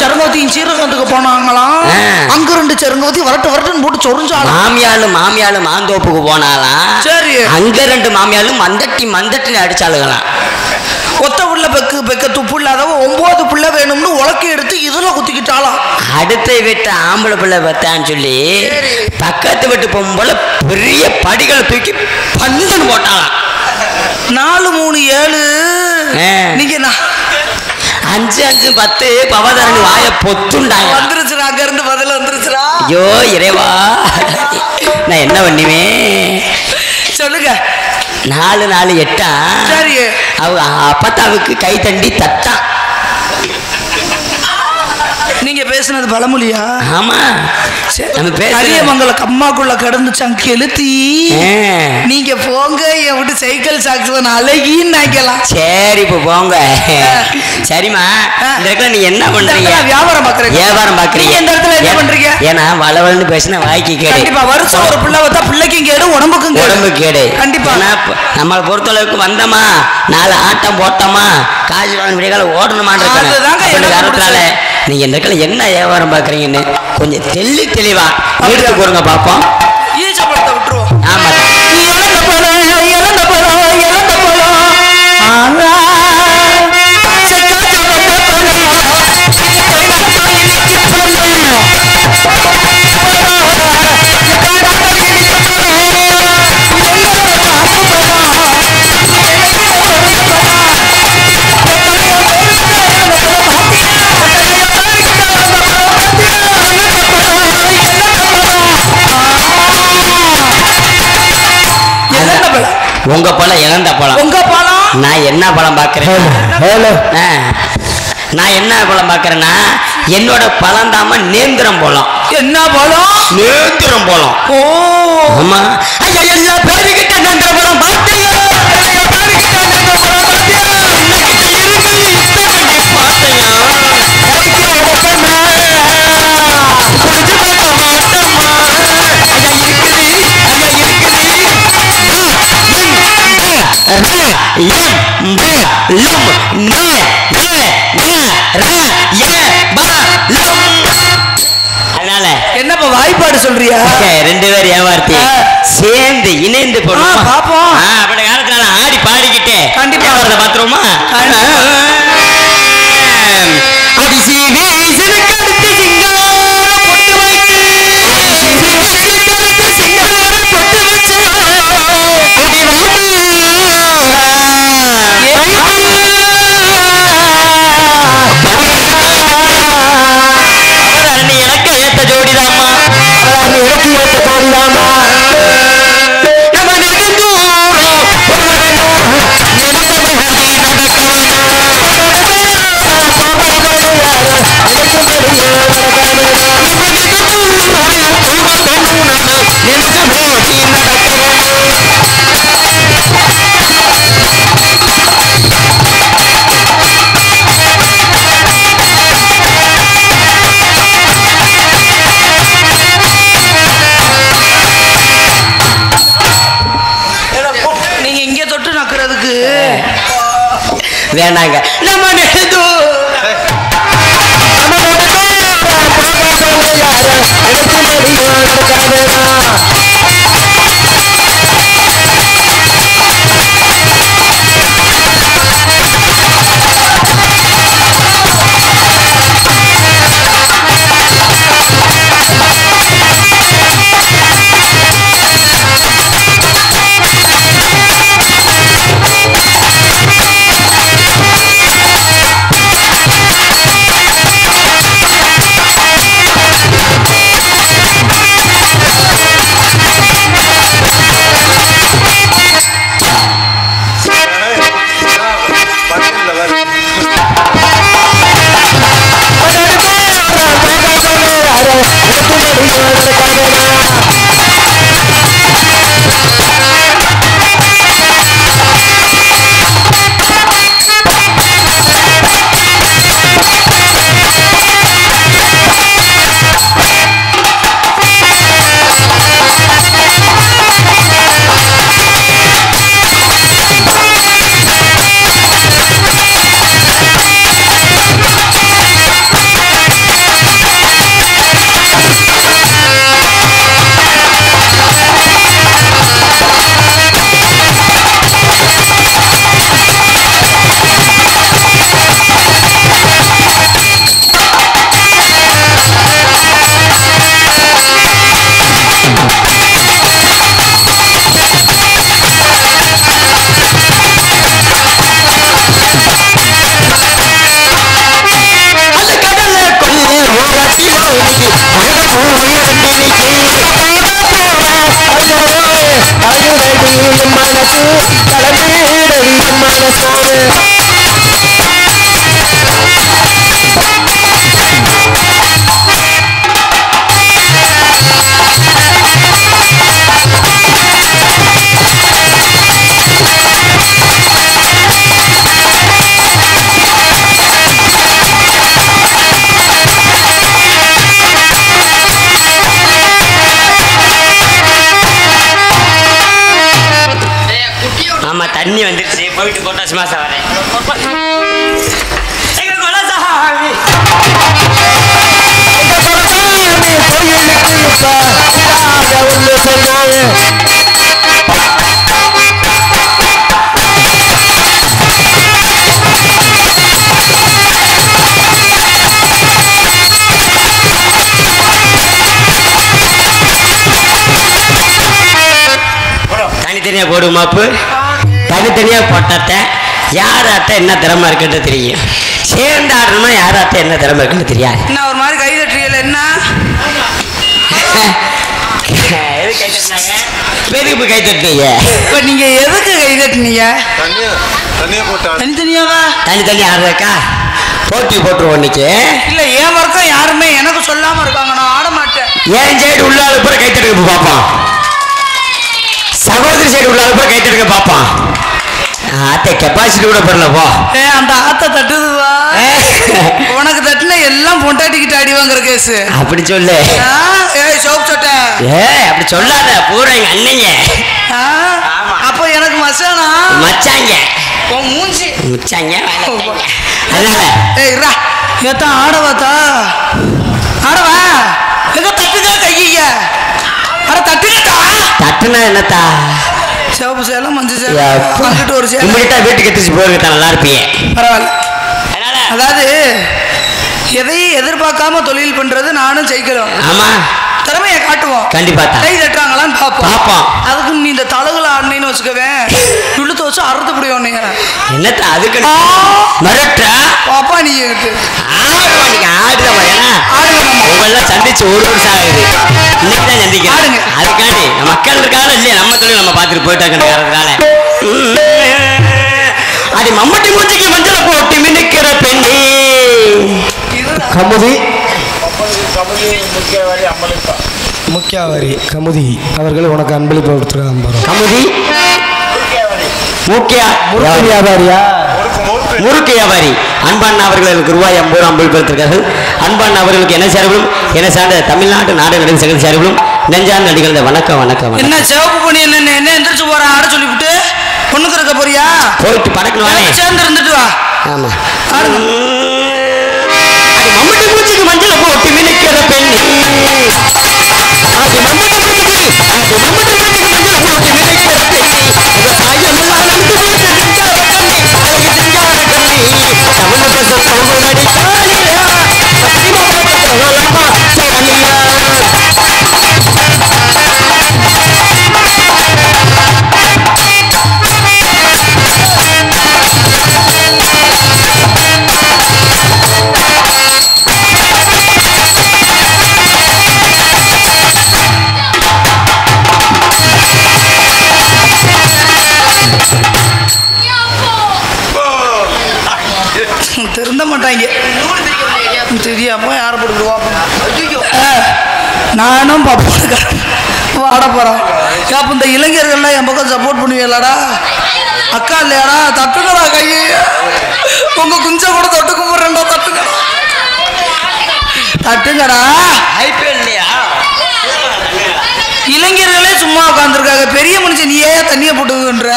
Speaker 2: சரங்கோத்தி சீரகத்துக்கு போனாங்களாம். அங்க 2 சரங்கோத்தி வரட்டுன்னு போட்டு சொரிஞ்சாலும் மாமியாலும் மாந்தோப்புக்கு போனாலாம். சரி, அங்க 2 மாமியாலும் மந்தட்டி அடிச்சாளுங்களாம். கொத்த புள்ள பெக்க துப்பு இல்லாதவ 9 புள்ள வேணும்னு உலக்கி எடுத்து இதுல குத்திக்கிட்டாலாம். அடுத்த வீட்டு ஆம்பளை பிள்ளை பத்தான்னு சொல்லி பக்கத்து வீட்டு பொம்பளை பெரிய படிகளை தூக்கி பந்துன்னு போட்டாலாம். 4 3 7 நீங்க 5 5 10 பவதாரணி வாய பொத்துண்டாங்க. வந்துருச்சுடா, அங்க இருந்து பதில் வந்துருச்சுடா. ஐயோ இறைவா, நான் என்ன பண்ணுவேன் சொல்லுங்க. 4 4 8 சரி, அவங்க அப்பத்தாவுக்கு கை தண்டி தட்டா. நீங்க பேசுனது பழமொழியா? ஆமா, நம்ம பேசமங்கல கம்மாக்குள்ள கிடந்துச்சான் கெளுத்தி. நீங்க போங்க, என் விட்டு சைக்கிள் சாக்ஸன் அழகின்னு நினைக்கலாம். சரி இப்ப போங்க. சரிம்மா, இந்த இடத்துல நீ என்ன பண்றீங்க? வியாபாரம் பாக்குறீங்க. இந்த இடத்துல என்ன பண்றீங்க? ஏன்னா வளவலன்னு பேசினா வாய்க்கு கேடு. கண்டிப்பா வருஷம் ஒரு பிள்ளை வந்தா பிள்ளைக்கும் கேடு, உடம்புக்கும் கேடு. கண்டிப்பா நம்மளை பொறுத்தளவுக்கு வந்தோமா, 4 ஆட்டம் போட்டோமா, காசு வாங்க விடியகால ஓடணுமான்றதுனால நீங்க இந்த இடத்துல என்ன வியாபாரம் பாக்குறீங்கன்னு கொஞ்சம் தெளிவா எடுத்து போடுங்க பாப்போம். ஈச்சப்பழத்தை விட்டுருவோம். ஆமா, இழந்த பழம் உங்க பழம் இழந்த பழம். உங்க பழம் நான் என்ன பழம் பாக்குறேன்? நான் என்ன பழம் பாக்குறேன்னா என்னோட பழம் தாம நேந்திரம் பழம். என்ன பழம்? நேந்திரம் பழம். ஓ ஆமா. ஐயா எல்லா பேருக்கிட்ட நேந்திர பழம் பார்த்தீங்க. அதனால என்னப்பா வாய்ப்பாடு சொல்றியா? 2 பேர் ஏவார்த்தி சேர்ந்து இணைந்து போனோம் பாப்போம். அப்படி காலத்துல ஆடி பாடிக்கிட்டே கண்டிப்பா வரத பாத்துருமா? அடிசி வீசி கடுத்து சிங்கார பொட்டு வைத்து பொட்டு வச்சு எனக்கு ஏத்த ஜோடிதாமா, எனக்கு ஏத்த ஜோடிதாமா. நீங்க இங்க தொட்டு நக்குறதுக்கு வேணாங்க. நம்ம
Speaker 4: ஆமா தண்ணி வந்துருச்சு போயிட்டு பொட்டாசி மாசம் வரேன் எங்க குலசாமி தனித்தனியா போடும் மாப்பு தனித்தனியா போட்டாத்த யாராட்ட என்ன திறமை இருக்குன்னு தெரியும் சேர்ந்து ஆடணுமா யாராட்ட என்ன திறமை இருக்குன்னு தெரியாது
Speaker 2: என்ன ஒரு மாதிரி கை தட்டுறீங்கள என்ன
Speaker 4: எதுக்கு கை தட்டினாங்க எதுக்கு கை தட்டினீங்க
Speaker 2: இப்ப நீங்க எதுக்கு கை தட்டினீங்க தனித்தனியாவா
Speaker 4: தனித்தனியா ஆடுறக்கா போட்டி போட்டுருவோம் இன்னைக்கு
Speaker 2: இல்ல என் வர்க்கம் யாருமே எனக்கு சொல்லாம இருக்காங்க நான் ஆட மாட்டேன்
Speaker 4: ஏன் சைடு உள்ள அழுப்புற கை தட்டுக்க பாப்பான் சகோதரி சைடு உள்ள அழுப்புற கை தட்டுக்க பாப்பான் ஆத்த கெப்பாசிட்டி கூட பண்ணல போ
Speaker 2: அந்த ஆத்த தட்டுதுவா உனக்கு தட்டுல எல்லாம் பொண்டாட்டிக்கிட்டு அடிவாங்கிற கேஸ்
Speaker 4: அப்படி சொல்லு
Speaker 2: சோப் சொட்ட
Speaker 4: அப்படி சொல்லாத பூரா எங்க அண்ணங்க
Speaker 2: அப்போ எனக்கு மச்சானா
Speaker 4: மச்சாங்க
Speaker 2: மூஞ்சி
Speaker 4: மச்சாங்க அதனால
Speaker 2: ஏத்தான் ஆடவாத்தா ஆடவா எங்க தட்டுக்கா கைய அட தட்டுக்கட்டா தட்டுனா
Speaker 4: என்னத்தா
Speaker 2: சிவப்பு சேலம் மஞ்சள் சேலம் வந்துட்டு ஒரு சேலம்
Speaker 4: வீட்டுக்கு எடுத்துச்சு போயிருக்க நல்லா இருப்பீங்க
Speaker 2: பரவாயில்ல அதாவது எதையும் எதிர்பார்க்காம தொழில் பண்றது நானும் ஜெயிக்கிறோம்
Speaker 4: ஆமா
Speaker 2: திறமையை காட்டுவோம்
Speaker 4: கண்டிப்பா
Speaker 2: கை தட்டுறாங்களான்னு பார்ப்போம் அதுக்கு நீ இந்த தலகுல ஆடுனேன்னு வச்சுக்கவேன் இழுத்து வச்சு அறுத்து முடியும் நீங்க
Speaker 4: என்னத்தா அதுக்கு மரட்டா
Speaker 2: பாப்பா நீ
Speaker 4: உங்களெல்லாம் சந்திச்சு ஒரு வருஷம் ஆகுது இன்னைக்கு தான் சந்திக்கிறேன் அதுக்காண்டி மக்கள் இருக்காங்க இல்லையா நம்ம தொழில் நம்ம பார்த்துட்டு போயிட்டாங்கன்றதுனால அது மம்மட்டி மூஞ்சிக்கு மஞ்சளை போட்டு மினுக்கிற பெண்ணே
Speaker 3: கமுதி முக்கியவாரி கமுதி அவர்கள் உனக்கு அன்பளிப்பு கொடுத்துருக்காங்க
Speaker 4: கமுதி வியாபாரியா முறுக்கு வியாபாரி அன்பான் அவர்களுக்கு ரூபாய் 50 அன்பளிப்படுத்திருக்கார்கள் அன்பான் அவர்களுக்கு என்ன சேரவும் என்ன சார்ந்த தமிழ்நாட்டு நாடு நடிகை சங்க சேரவும் நெஞ்சான் நடிகர்கள் வணக்கம் வணக்கம்
Speaker 2: என்ன சிவப்பு பண்ணி என்ன எந்திரிச்சு போற ஆட சொல்லிவிட்டு பொண்ணுக்கு இருக்க போறியா
Speaker 4: போயிட்டு பறக்கணும்
Speaker 2: சேர்ந்து இருந்துட்டு வா
Speaker 4: ஆமா மம்மட்டி பூச்சிக்கு மஞ்சள் போட்டு மினுக்கிற பெண்ணு அது மம்மட்டி பூச்சிக்கு மஞ்சள் போட்டு மினுக்கிற பெண்ணு தாயமெல்லாம் நம்பி போட்டு செஞ்சார கண்ணி அழகு செஞ்சார கண்ணி தமிழ் பேச தமிழ் நடிக்காளியா சத்தியமா சொல்லமா சரணியா
Speaker 2: திருந்த மாட்டாங்க தெரியாம யாரை போட்டுக்குவா நானும் பாப்பாடுக்கிறேன் ஆட போறேன் அப்போ இந்த இளைஞர்கள்லாம் என் பக்கம் சப்போர்ட் பண்ணுவீங்களாடா அக்கா இல்லையாடா தட்டுங்கடா கையை உங்க குஞ்ச கூட தொட்டு கும்பிட்றேன்டா தட்டுங்கடா தட்டுங்கடா இளைஞர்களே சும்மா உட்காந்துருக்காங்க பெரிய மனுஷன் நீ ஏன் தண்ணியை போட்டுக்குன்ற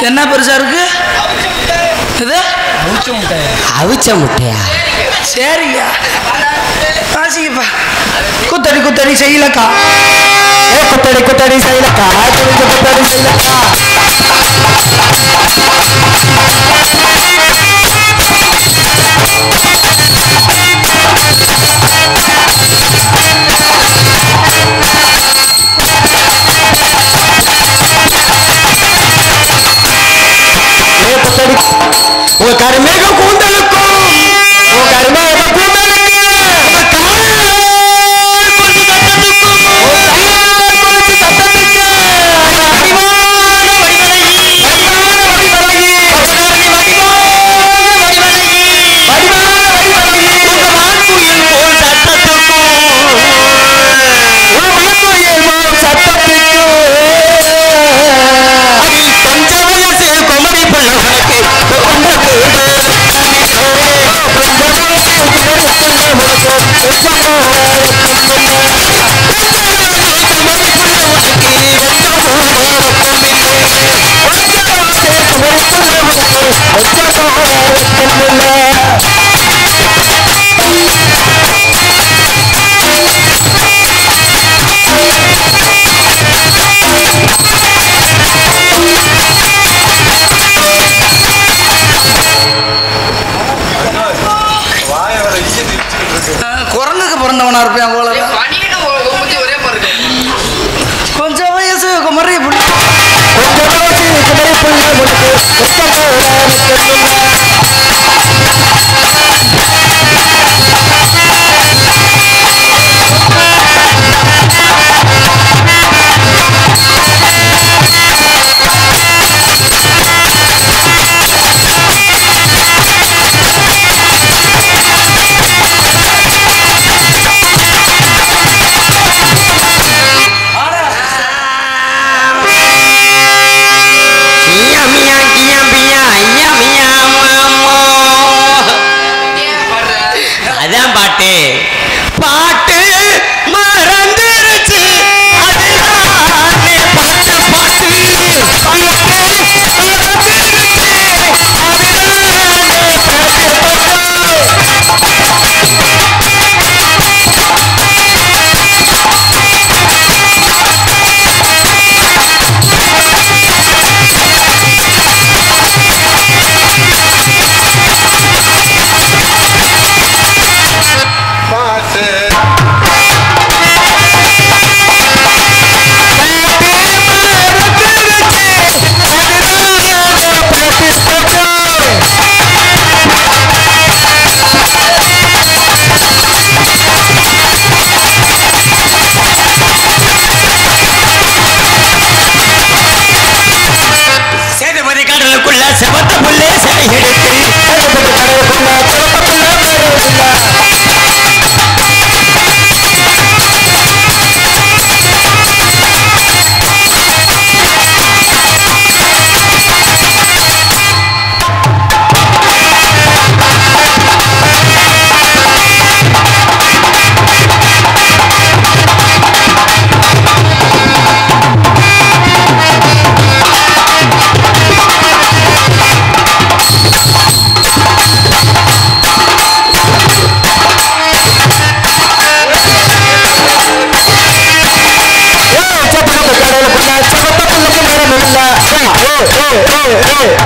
Speaker 2: என்ன பெருசா இருக்கு இது
Speaker 4: அவிச்ச முட்டையா
Speaker 2: சரியா வாசிக்கப்பா குத்தடி குத்தடி செய்யலக்கா
Speaker 3: குத்தடி குத்தடி செய்யலக்கா குத்தடி செய்யலக்கா
Speaker 4: ஒரு கருமேக கூந்தலுக்கும் ஒரு கருமேக கூந்தலுக்கும்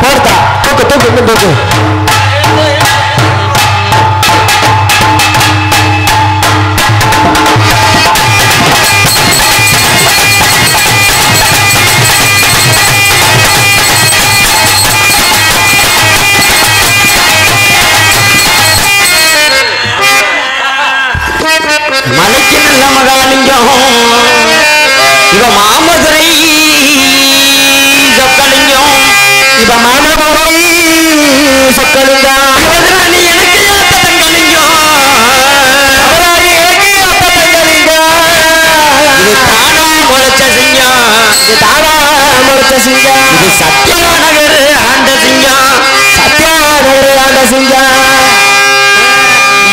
Speaker 3: போடுதா தூக்கு தூக்கு இன்னும் தூக்கு
Speaker 4: மலைக்கு நல்ல மகாலிங்கம் இவ மாமதுரை சொக்கலிங்கம்
Speaker 3: இவ மாமதுரை சொக்கலிங்கம்
Speaker 4: நீ எனக்கு தங்கலிங்கம் இது தானா முளைச்ச சிங்கம்
Speaker 3: இது தானா முளைச்ச சிங்கம்
Speaker 4: இது சத்யாநகர் ஆண்ட சிங்கம்
Speaker 3: சத்யாநகர் ஆண்ட சிங்கம்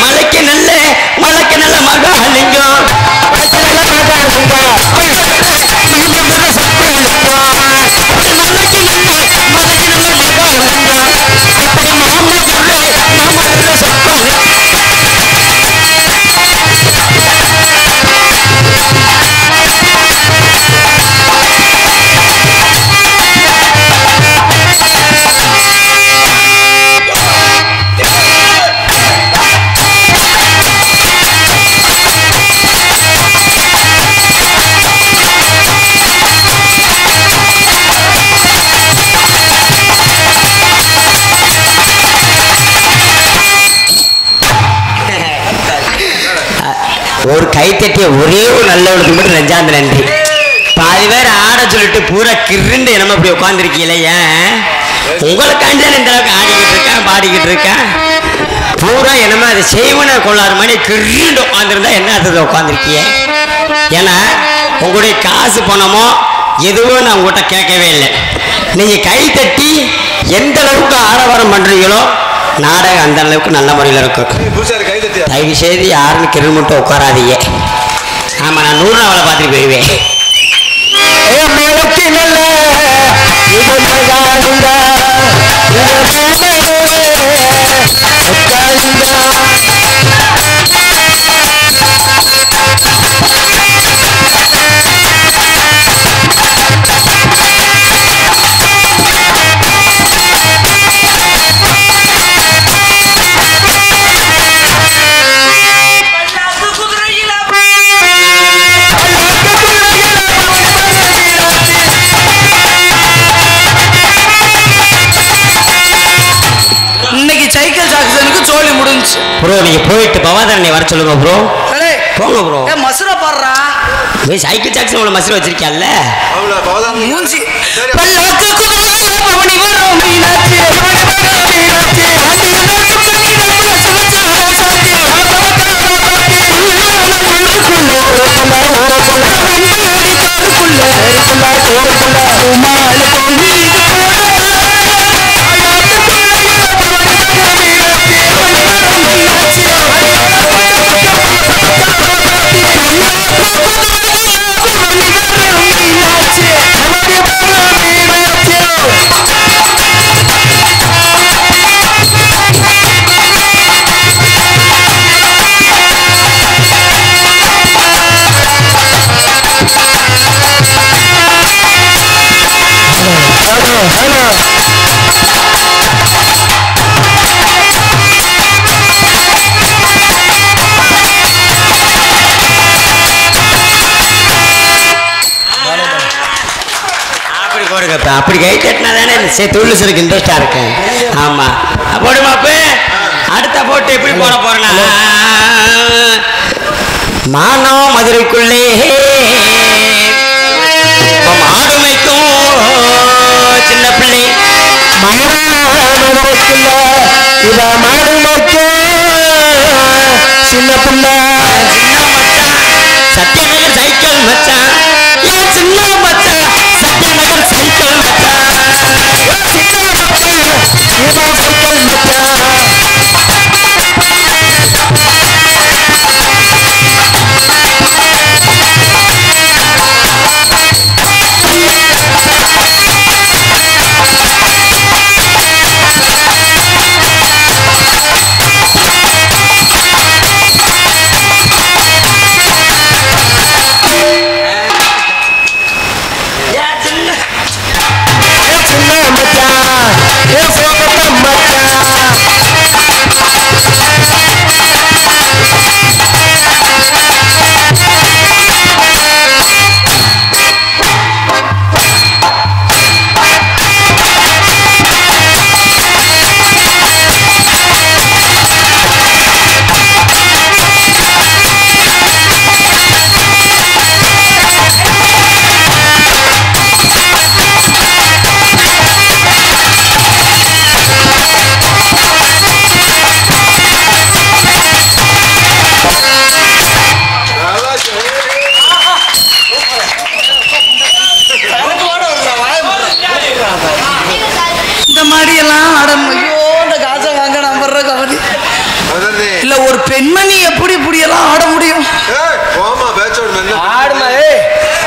Speaker 4: மலைக்கு நல்ல மகாலிங்கம் ஒரு கைத்தட்டிய ஒரே ஒரு நல்லவளுக்கு மட்டும் நெஞ்சாந்த நன்றி. பாதி பேர் ஆட சொல்லிட்டு பூரா கிருண்டு என்னமோ அப்படி உட்காந்துருக்கீங்களே, ஏன் உங்களுக்காண்டி இந்த அளவுக்கு ஆடிக்கிட்டு இருக்கேன் பாடிக்கிட்டு இருக்கேன். பூரா என்னமோ அது செய்வன கொள்ளாறு மணி கிருண்டு உட்காந்துருந்தா என்ன அர்த்தத்தை உட்காந்துருக்கீங்க? ஏன்னா உங்களுடைய காசு பணமோ எதுவும் நான் உங்கள்கிட்ட கேட்கவே இல்லை. நீங்க கை தட்டி எந்த அளவுக்கு ஆரவாரம் பண்றீங்களோ நாடகம் அந்த அளவுக்கு நல்ல முறையில் இருக்கும். தயவு செய்து யாருன்னு கிருள் மட்டும் உட்காராதீங்க. ஆமா, நான் 100 நாவலை பார்த்துட்டு போயிடுவேன். ப்ரோ நீங்க போயிட்டு பவாதரனை வர சொல்லுங்க ப்ரோ. போங்க ப்ரோ.
Speaker 2: மசுரா பாடுறா
Speaker 4: சைக்கிள் ஜாக்சன் உள்ள மசுரை வச்சிருக்கியால
Speaker 2: மூஞ்சி அப்படி கை தட்டினா தானே தொழிலுக்கு இன்ட்ரெஸ்டா இருக்கேன். ஆமா போடுமாப்பு அடுத்த போட்டு எப்படி போட போறேன்னா மானோ மதுரைக்குள்ளே ஆடுமைக்கும் சின்ன பிள்ளை
Speaker 3: இவ மாடுமைக்கும் சின்ன பிள்ளை
Speaker 4: சத்யநகர் சைக்கிள் மச்சான் சின்ன மச்சான் சத்யநகர் சைக்கிள் மச்சான்
Speaker 2: பெண்மணி எப்படி இப்படியெல்லாம் ஆட முடியும்?
Speaker 1: போமா பேச்சோடு மெல்ல
Speaker 3: ஆடுமா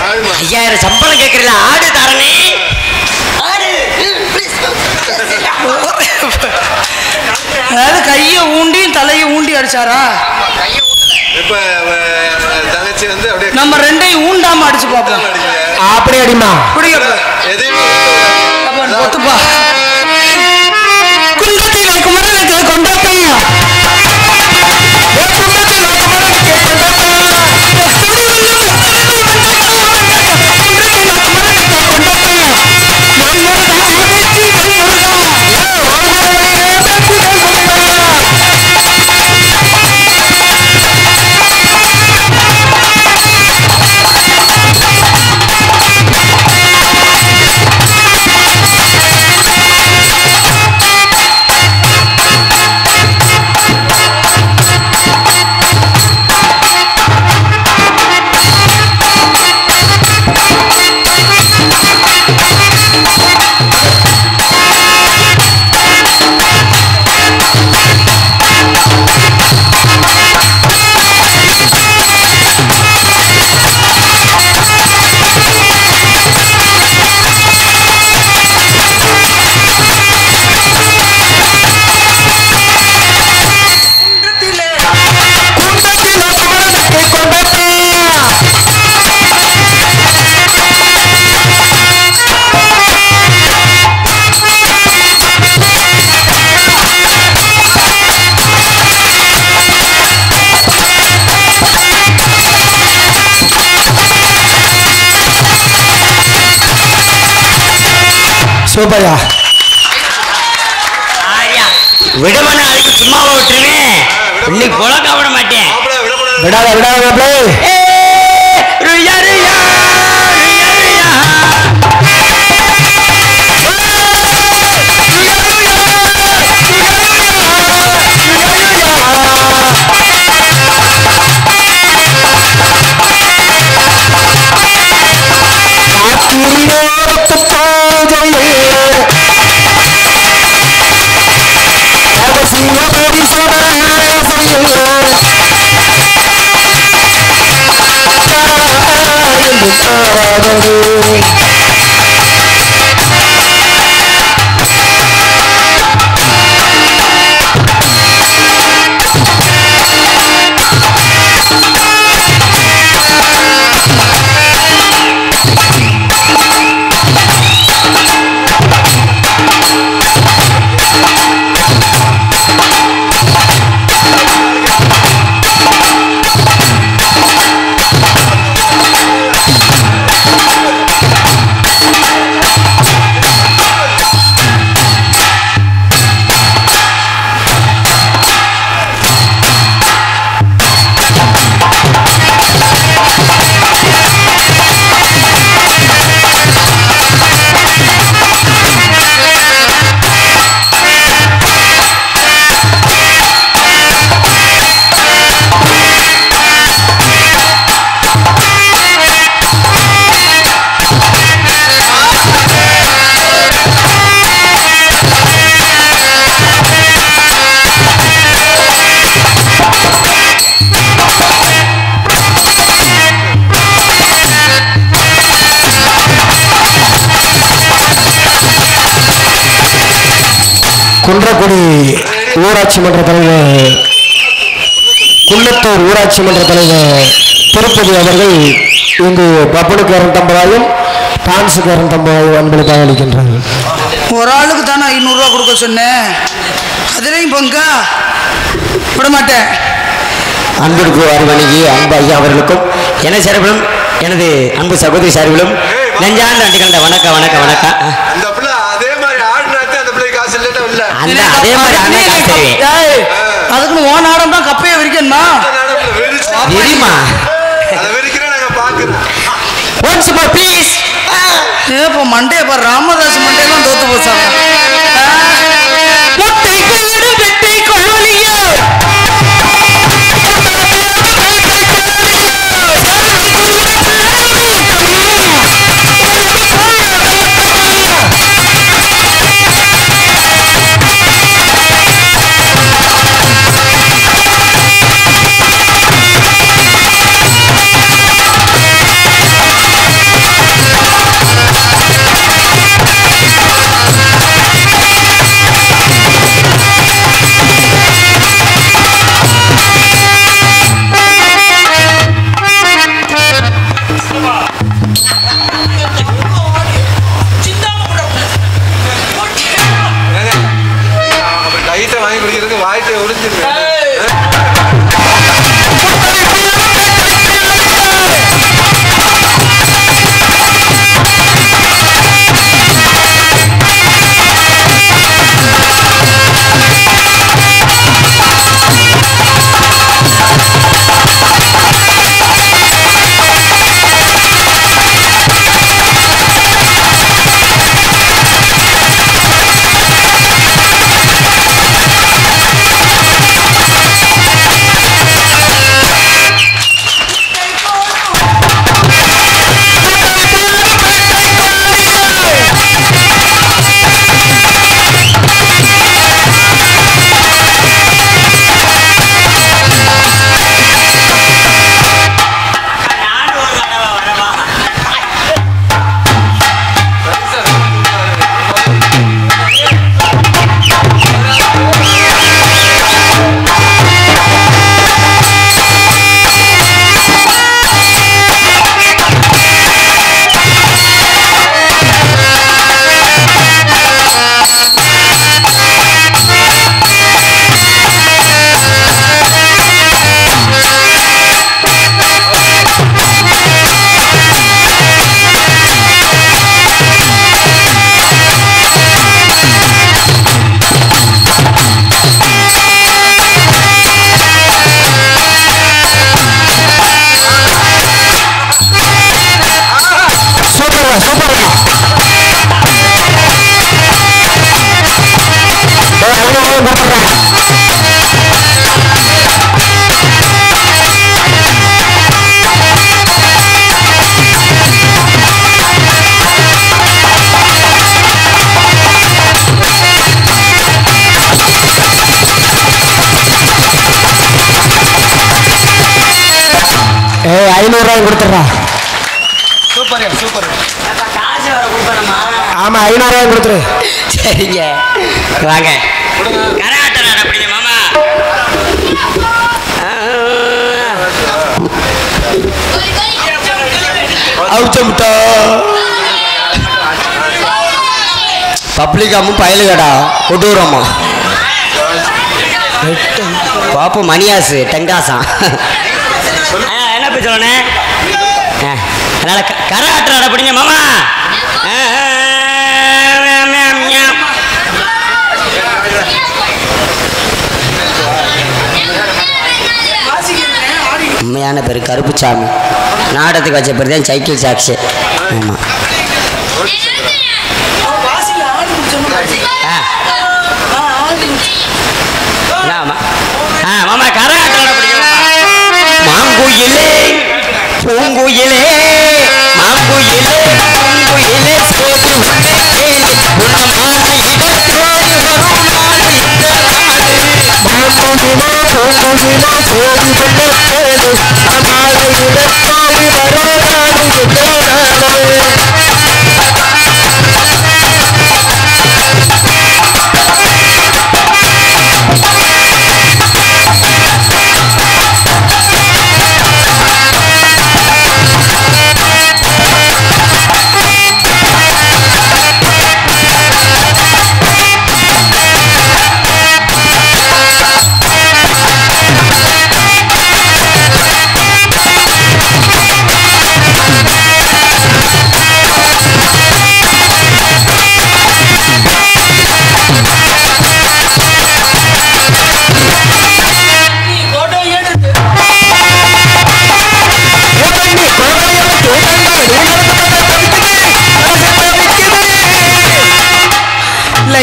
Speaker 1: ஆடுமா
Speaker 4: 5000 சம்பளம் கேட்கறீல ஆடு தரணே ஆடு
Speaker 2: அதாவது கையை ஊண்டி தலையை ஊண்டி அடிச்சாரா?
Speaker 1: இப்ப தங்கச்சி வந்து அப்படியே
Speaker 2: நம்ம ரெண்டையும் ஊண்டாம அடிச்சு பார்ப்போம்.
Speaker 3: அப்படி அடிமா
Speaker 1: எதையுமே
Speaker 2: ஒத்துப்பா. குண்டத்திலே குமரனுக்கு கொண்டாட்டம்.
Speaker 3: சூப்பர்யா.
Speaker 4: விடமான அதுக்கு சும்மாவை விட்டுருவேன். இன்னைக்கு புழக்க விட மாட்டேன்.
Speaker 3: விடாத விடாத
Speaker 4: ருயா ருயா ருயா ருயா
Speaker 3: குன்றக்குடி ஊராட்சி மன்ற தலைவர் குன்னத்தூர் ஊராட்சி மன்ற தலைவர் திருப்பதி அவர்கள் இங்கு பப்பனுக்கு 250 டான்ஸுக்கு 250 அன்பளிப்பாக அளிக்கின்றார்கள்.
Speaker 2: ஒரு ஆளுக்கு தானே 500 ரூபா கொடுக்க சொன்னேன். அதுலேயும் பங்கா விட மாட்டேன்.
Speaker 4: அன்பிற்கு அறிவணிகி அன்பு ஐயா அவர்களுக்கும் என சார்பிலும் எனது அன்பு சகோதரி சார்பிலும் நெஞ்சார்ந்த நன்றி கலந்த வணக்கம் வணக்கம் வணக்கம்.
Speaker 1: அந்த பிள்ளை அதே மாதிரி ஆடினாத்தே அந்த பிள்ளை காசு இல்லைன்னா இல்ல
Speaker 4: அந்த அதே மாதிரி அண்ணன் காசு தருவேன்.
Speaker 2: அதுக்குன்னு ஓ நாடம் தான் கப்பையை விரிக்கணுமா?
Speaker 4: தெரியுமா?
Speaker 1: அதை விரிக்கிறேன் நாங்க பாக்குறோம்.
Speaker 4: Once more please.
Speaker 2: இப்போ மண்டே பாரு ராமதாஸ் மண்டேலாம் தோத்து போச்சாங்க. முட்டை கையடு வெட்டை கொள்ளியோ
Speaker 4: காசு வர கொடுப்பேனம்மா.
Speaker 3: ஆமா 500 கொடுத்துரு.
Speaker 4: சரிங்க வாங்க. கராட்டம் அப்படிங்க மாமா.
Speaker 3: அவுச்சமுட்டா
Speaker 4: பப்ளிகாமும் பயலுகடா கொடூரமா பாப்பு மணியாசு டெங்காசா. என்ன போய் சொல்லணே. அதனால கராட்டம் அப்படிங்க மாமா. உண்மையான பேர் கருப்புச்சாமி. நாடகத்துக்கு வச்ச பேர் தான் சைக்கிள் சாக்ஸு. ஆமாம் மாமா கரகாட்டம் மாங்குயிலே பூங்குயிலே மாங்குயிலே பூங்குயிலே சோதி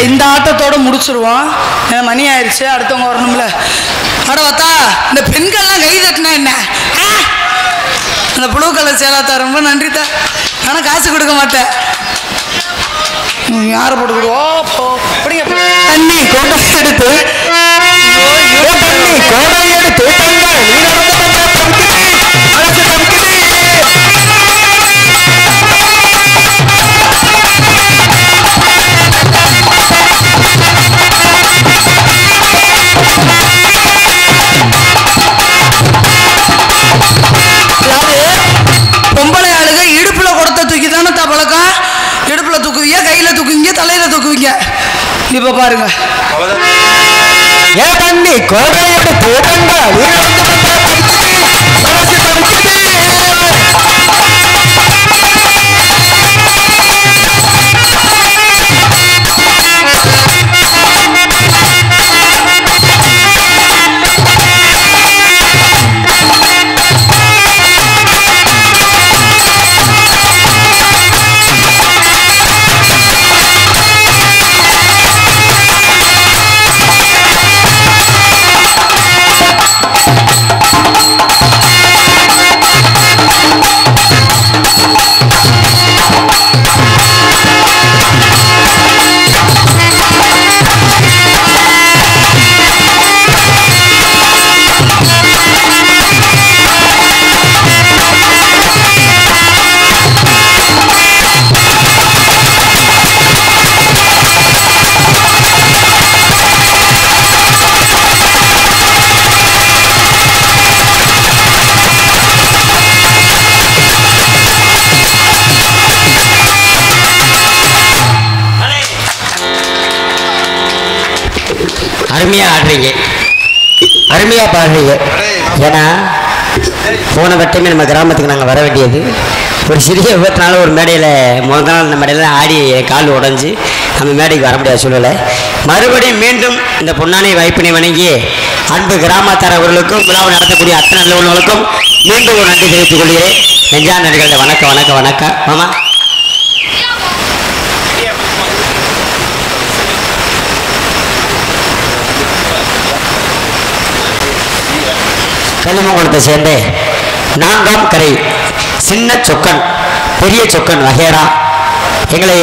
Speaker 2: இந்த ஆட்டத்தோட முடிச்சிருவோம். மணி ஆயிடுச்சு, அடுத்தவங்க வரணும்ல. அட பார்த்தா இந்த பெண்கள்லாம் கை தட்டினா என்ன? அந்த புளூ கலர் சேலாத்தா ரொம்ப நன்றி தான். ஆனால் காசு கொடுக்க மாட்டேன். யாரை போட்டு கொடுவோம் தண்ணி கோட்டை எடுத்து கோடை எடுத்து பொம்பளை ஆளுக இடுப்புல கொடுத்த தூக்கி தானே பழக்கம். இடுப்புல தூக்குவீங்க, கையில தூக்குவீங்க, தலையில தூக்குவீங்க. இப்ப பாருங்க தண்ணி
Speaker 4: அருமையா ஆடுறீங்க, அருமையா பாடுறீங்க. ஏன்னா போன வட்டமே நம்ம கிராமத்துக்கு நாங்கள் வர வேண்டியது ஒரு சிறிய விபத்தினால ஒரு மேடையில் முதல் நாள் அந்த மேடையில் ஆடி கால் உடஞ்சி நம்ம மேடைக்கு வர முடியாத சூழ்நிலை. மறுபடியும் மீண்டும் இந்த பொன்னானை வாய்ப்பினை வணங்கி அன்பு கிராமத்தார் அவர்களுக்கும் விழாவை நடத்தக்கூடிய அத்தனை நல்லவர்களுக்கும் மீண்டும் ஒரு நன்றி தெரிவித்துக் கொள்கிறேன். நெஞ்சா நன்றிகள். வணக்கம் வணக்கம் வணக்கம் மாமா. கலிமங்கலத்தை சேர்ந்த 4ஆம் கரை சின்ன சொக்கன் பெரிய சொக்கன் வகைரா எங்களை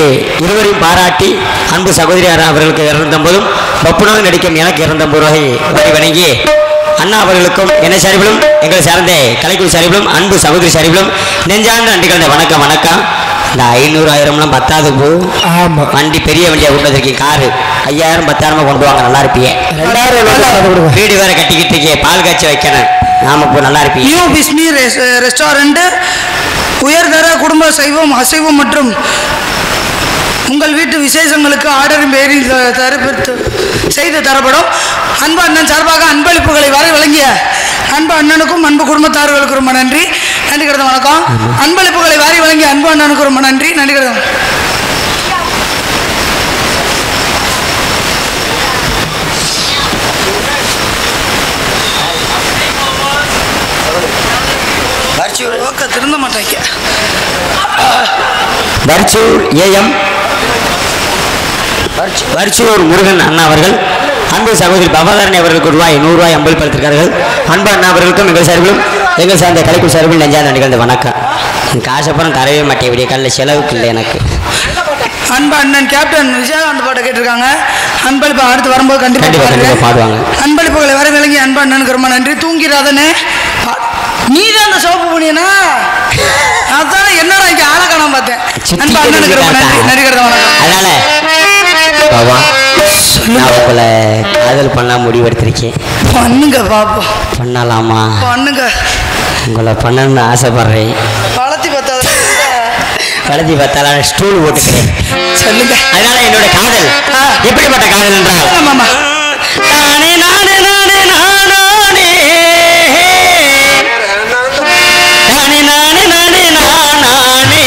Speaker 4: இருவரையும் பாராட்டி அன்பு சகோதரியார் அவர்களுக்கு 250 பப்புனாக நடிக்கும் எனக்கு 250 ரூபாய் வணங்கி அண்ணா அவர்களுக்கும் என்ன சார்பிலும் எங்களை சார்ந்த கலைக்குழு சார்பிலும் அன்பு சகோதரி சார்பிலும் நெஞ்சார்ந்த நன்றி கலந்த வணக்கம் வணக்கம். இந்த 500 1000 பத்தாது போ.
Speaker 3: ஆமா
Speaker 4: வண்டி பெரிய வண்டியா கொண்டு வந்திருக்கீங்க. காரு 5000 10,000 கொண்டு வாங்க, நல்லா இருப்பீங்க. 2000 வீடு வேற கட்டிக்கிட்டு இருக்கே, பால் காய்ச்சி வைக்கணும். நாம இப்போ நல்லா இருப்பீங்க.
Speaker 2: நியூ பிஸ்மி ரெஸ்டாரண்ட் உயர்தர குடும்ப சைவம் அசைவம் மற்றும் உங்கள் வீட்டு விசேஷங்களுக்கு ஆர்டரின் பேரில் செய்து தரப்படும். அன்பு அண்ணன் சார்பாக அன்பளிப்புகளை வரை வழங்கிய அன்பு அண்ணனுக்கும் அன்பு குடும்பத்தார்களுக்கு ரொம்ப நன்றி நன்றி கிடந்த வணக்கம். அன்பளிப்புகளை வாரி வழங்கிய அன்பு அண்ணனுக்கு ரொம்ப நன்றி நன்றி கிடந்த திருந்த மாட்டாங்க.
Speaker 4: வர்ச்சூர் ஏஎம் வர்ச்சூர் முருகன் அண்ணா அவர்கள் அன்பு சகோதரி பவதாரணி அவர்களுக்கு ரூபாய் 100 அம்பலப்படுத்திருக்கார்கள். அன்பு அண்ணா அவர்களுக்கும் எங்கள் சார்பிலும் எங்கள் சார்ந்த கலைக்குழு சார்பில் நெஞ்சார்ந்த நிகழ்ந்த வணக்கம். எனக்கு ஆசைப்படம் தரவே மாட்டேன், விடிய காலையில் செலவுக்கு இல்லை எனக்கு.
Speaker 2: அன்பு அண்ணன் கேப்டன் விஜயகாந்த் பாட்டை கேட்டிருக்காங்க. அன்பளிப்பு அடுத்து வரும்போது கண்டிப்பாக
Speaker 4: பாடுவாங்க.
Speaker 2: அன்பளிப்புகளை வர விளங்கி அன்பு அண்ணனுக்கு ரொம்ப நன்றி. தூங்கிறாதனே நீ தான் அந்த சோப்பு புனியனா? அதான என்னடா இங்க ஆளை காணாம பார்த்தேன். அன்பு அண்ணனுக்கு ரொம்ப நன்றி நன்றி கிடந்த வணக்கம்.
Speaker 4: அதனால பாபா நான் உங்களை காதல் பண்ண முடிவெடுத்திருக்கேன்.
Speaker 2: பண்ணுங்க பாப்பா.
Speaker 4: பண்ணலாமா?
Speaker 2: பண்ணுங்க.
Speaker 4: உங்களை பண்ணணும்னு ஆசைப்படுறேன். வளர்த்தி பார்த்தாலும் ஸ்டூல் போட்டுக்கிறேன்
Speaker 2: சொல்லுங்க.
Speaker 4: அதனால என்னோட காதல் எப்படிப்பட்ட காதல் என்றால் நானே நானே நானே நானே நானே நானே நானே நானே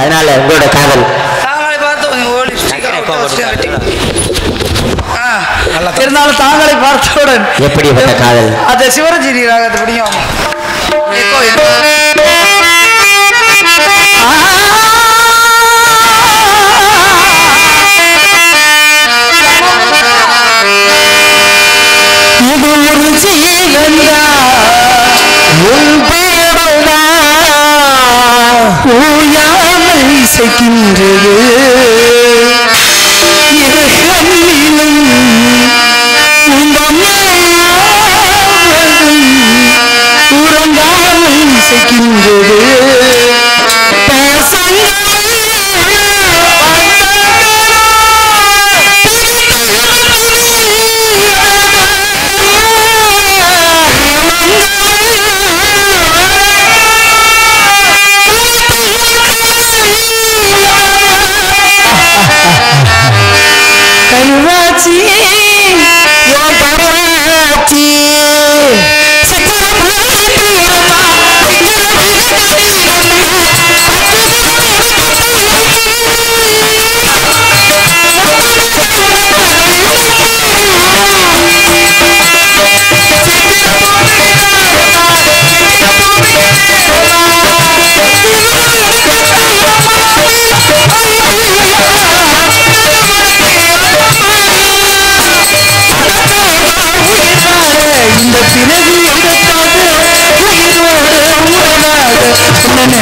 Speaker 4: அதனால உங்களோட காதல்
Speaker 2: இருந்தாலும் தாங்களை பார்த்தவுடன்
Speaker 4: எப்படிப்பட்ட காதல்
Speaker 2: அது சிவரஞ்சீரி ராகத்தை பிடிக்கும்.
Speaker 3: இது ஒரு ஜீவன்தா ஓயாமல் இசைக்கின்றது கண்ணிலும் உறங்காமல் இசைக்கின்றது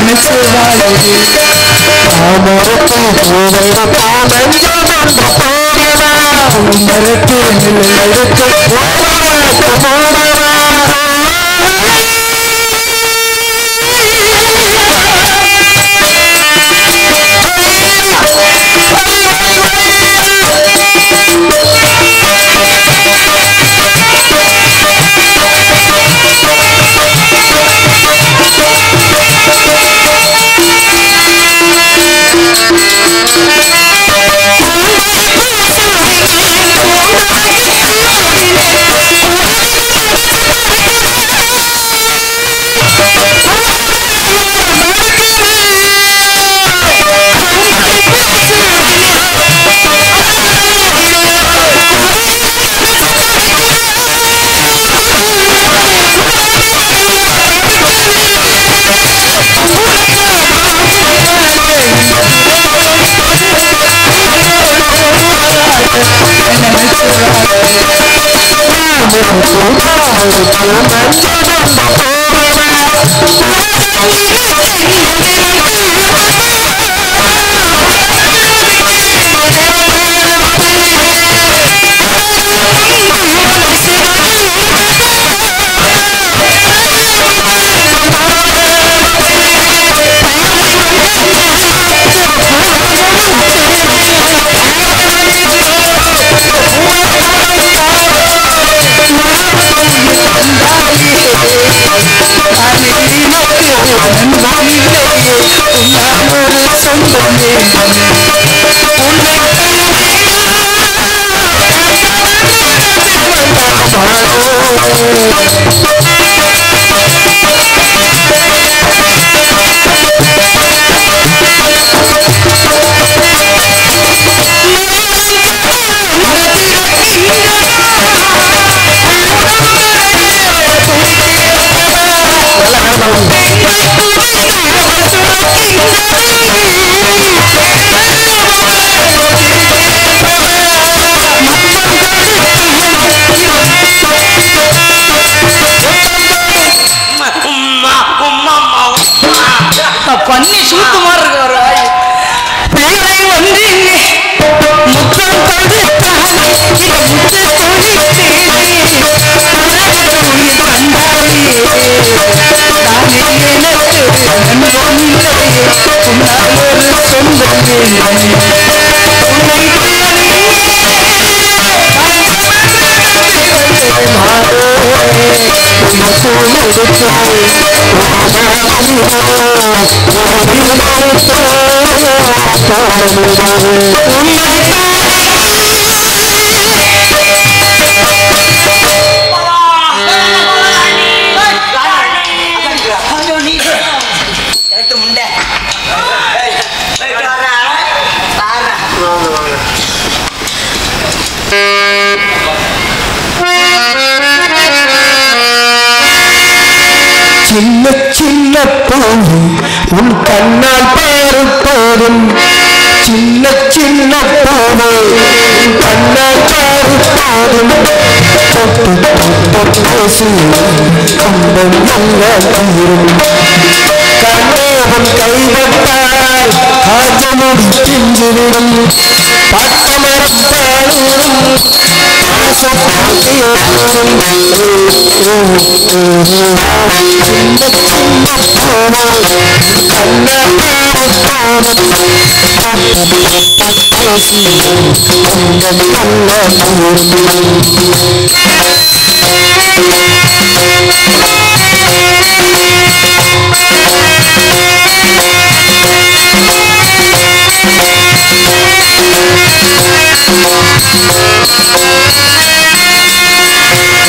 Speaker 2: நினைச்சு வாழுது
Speaker 3: மரத்து எடுத்து
Speaker 2: பண்ணி சூத்து மாதிரி இருக்கு ஒரு வாய் பிள்ளை வந்து முத்தம் கொடுத்தாலே முத்து
Speaker 3: சின்ன சின்ன பூவு உன் கண்ணால் பாரு போதும் சின்ன சின்ன பூவு உன் கண்ணால் பாரு போதும் தொட்டு தொட்டு பேசு கண்டம் எல்லாம் தீரும் கண்ணோகம் கைவிட்டால் காஜமுடி பிஞ்சுவிடும் பட்டமரம் பாடும்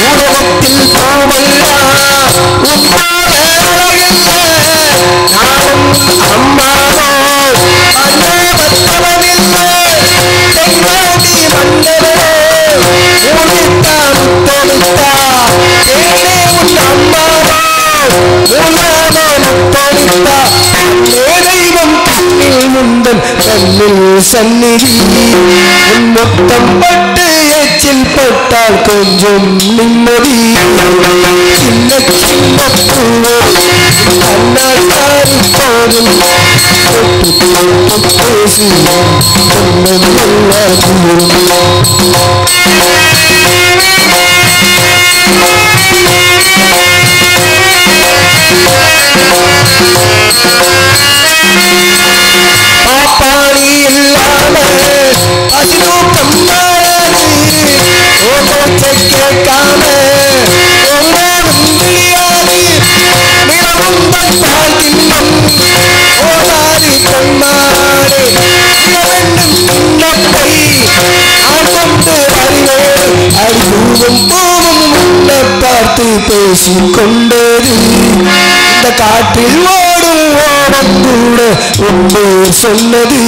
Speaker 3: உலகத்தில் போவெல்லாம் நானும் அம்மாவோ அண்ணாவத்தவனில்லை தென்னாடி மன்னரே உனித்தா முத்தொழித்தா தேனே உன் அம்மாவோ உன்னானோ முத்தொழித்தா தெய்வம் கண்ணில் முந்தன் கண்ணில் சந்நிதி உன் மொத்தம் பட்டு எச்சில் பட்டால் கொஞ்சம் நிம்மதி சின்ன சின்ன பூவு கண்ணால் பாரி போது பேசி சொன்னது எல்லாம் பாப்பாளி இல்லாம பசிதூக்கம் மாறாது ஓட்டை கேட்காம முடியாது மிகவும் தந்தால் தின்னம் ஓடாது கண்ணாடு சின்னத்தை நான் கொண்டு வருவேன் அடிபூவும் பூவும் உன்னை பார்த்து பேசிக்கொண்டது இந்த காற்றில் ஓடும் ஓடம் கூட உண்டு சொன்னது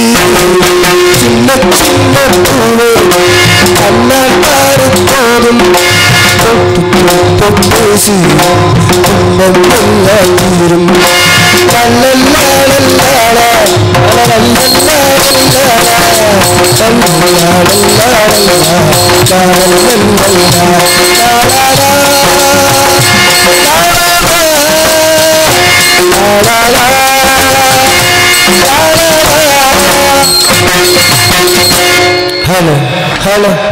Speaker 3: சின்ன சின்ன பூவே கண்ணால் பாரு போதும் பேசி துன்பம் எல்லாம் தீரும் Hello.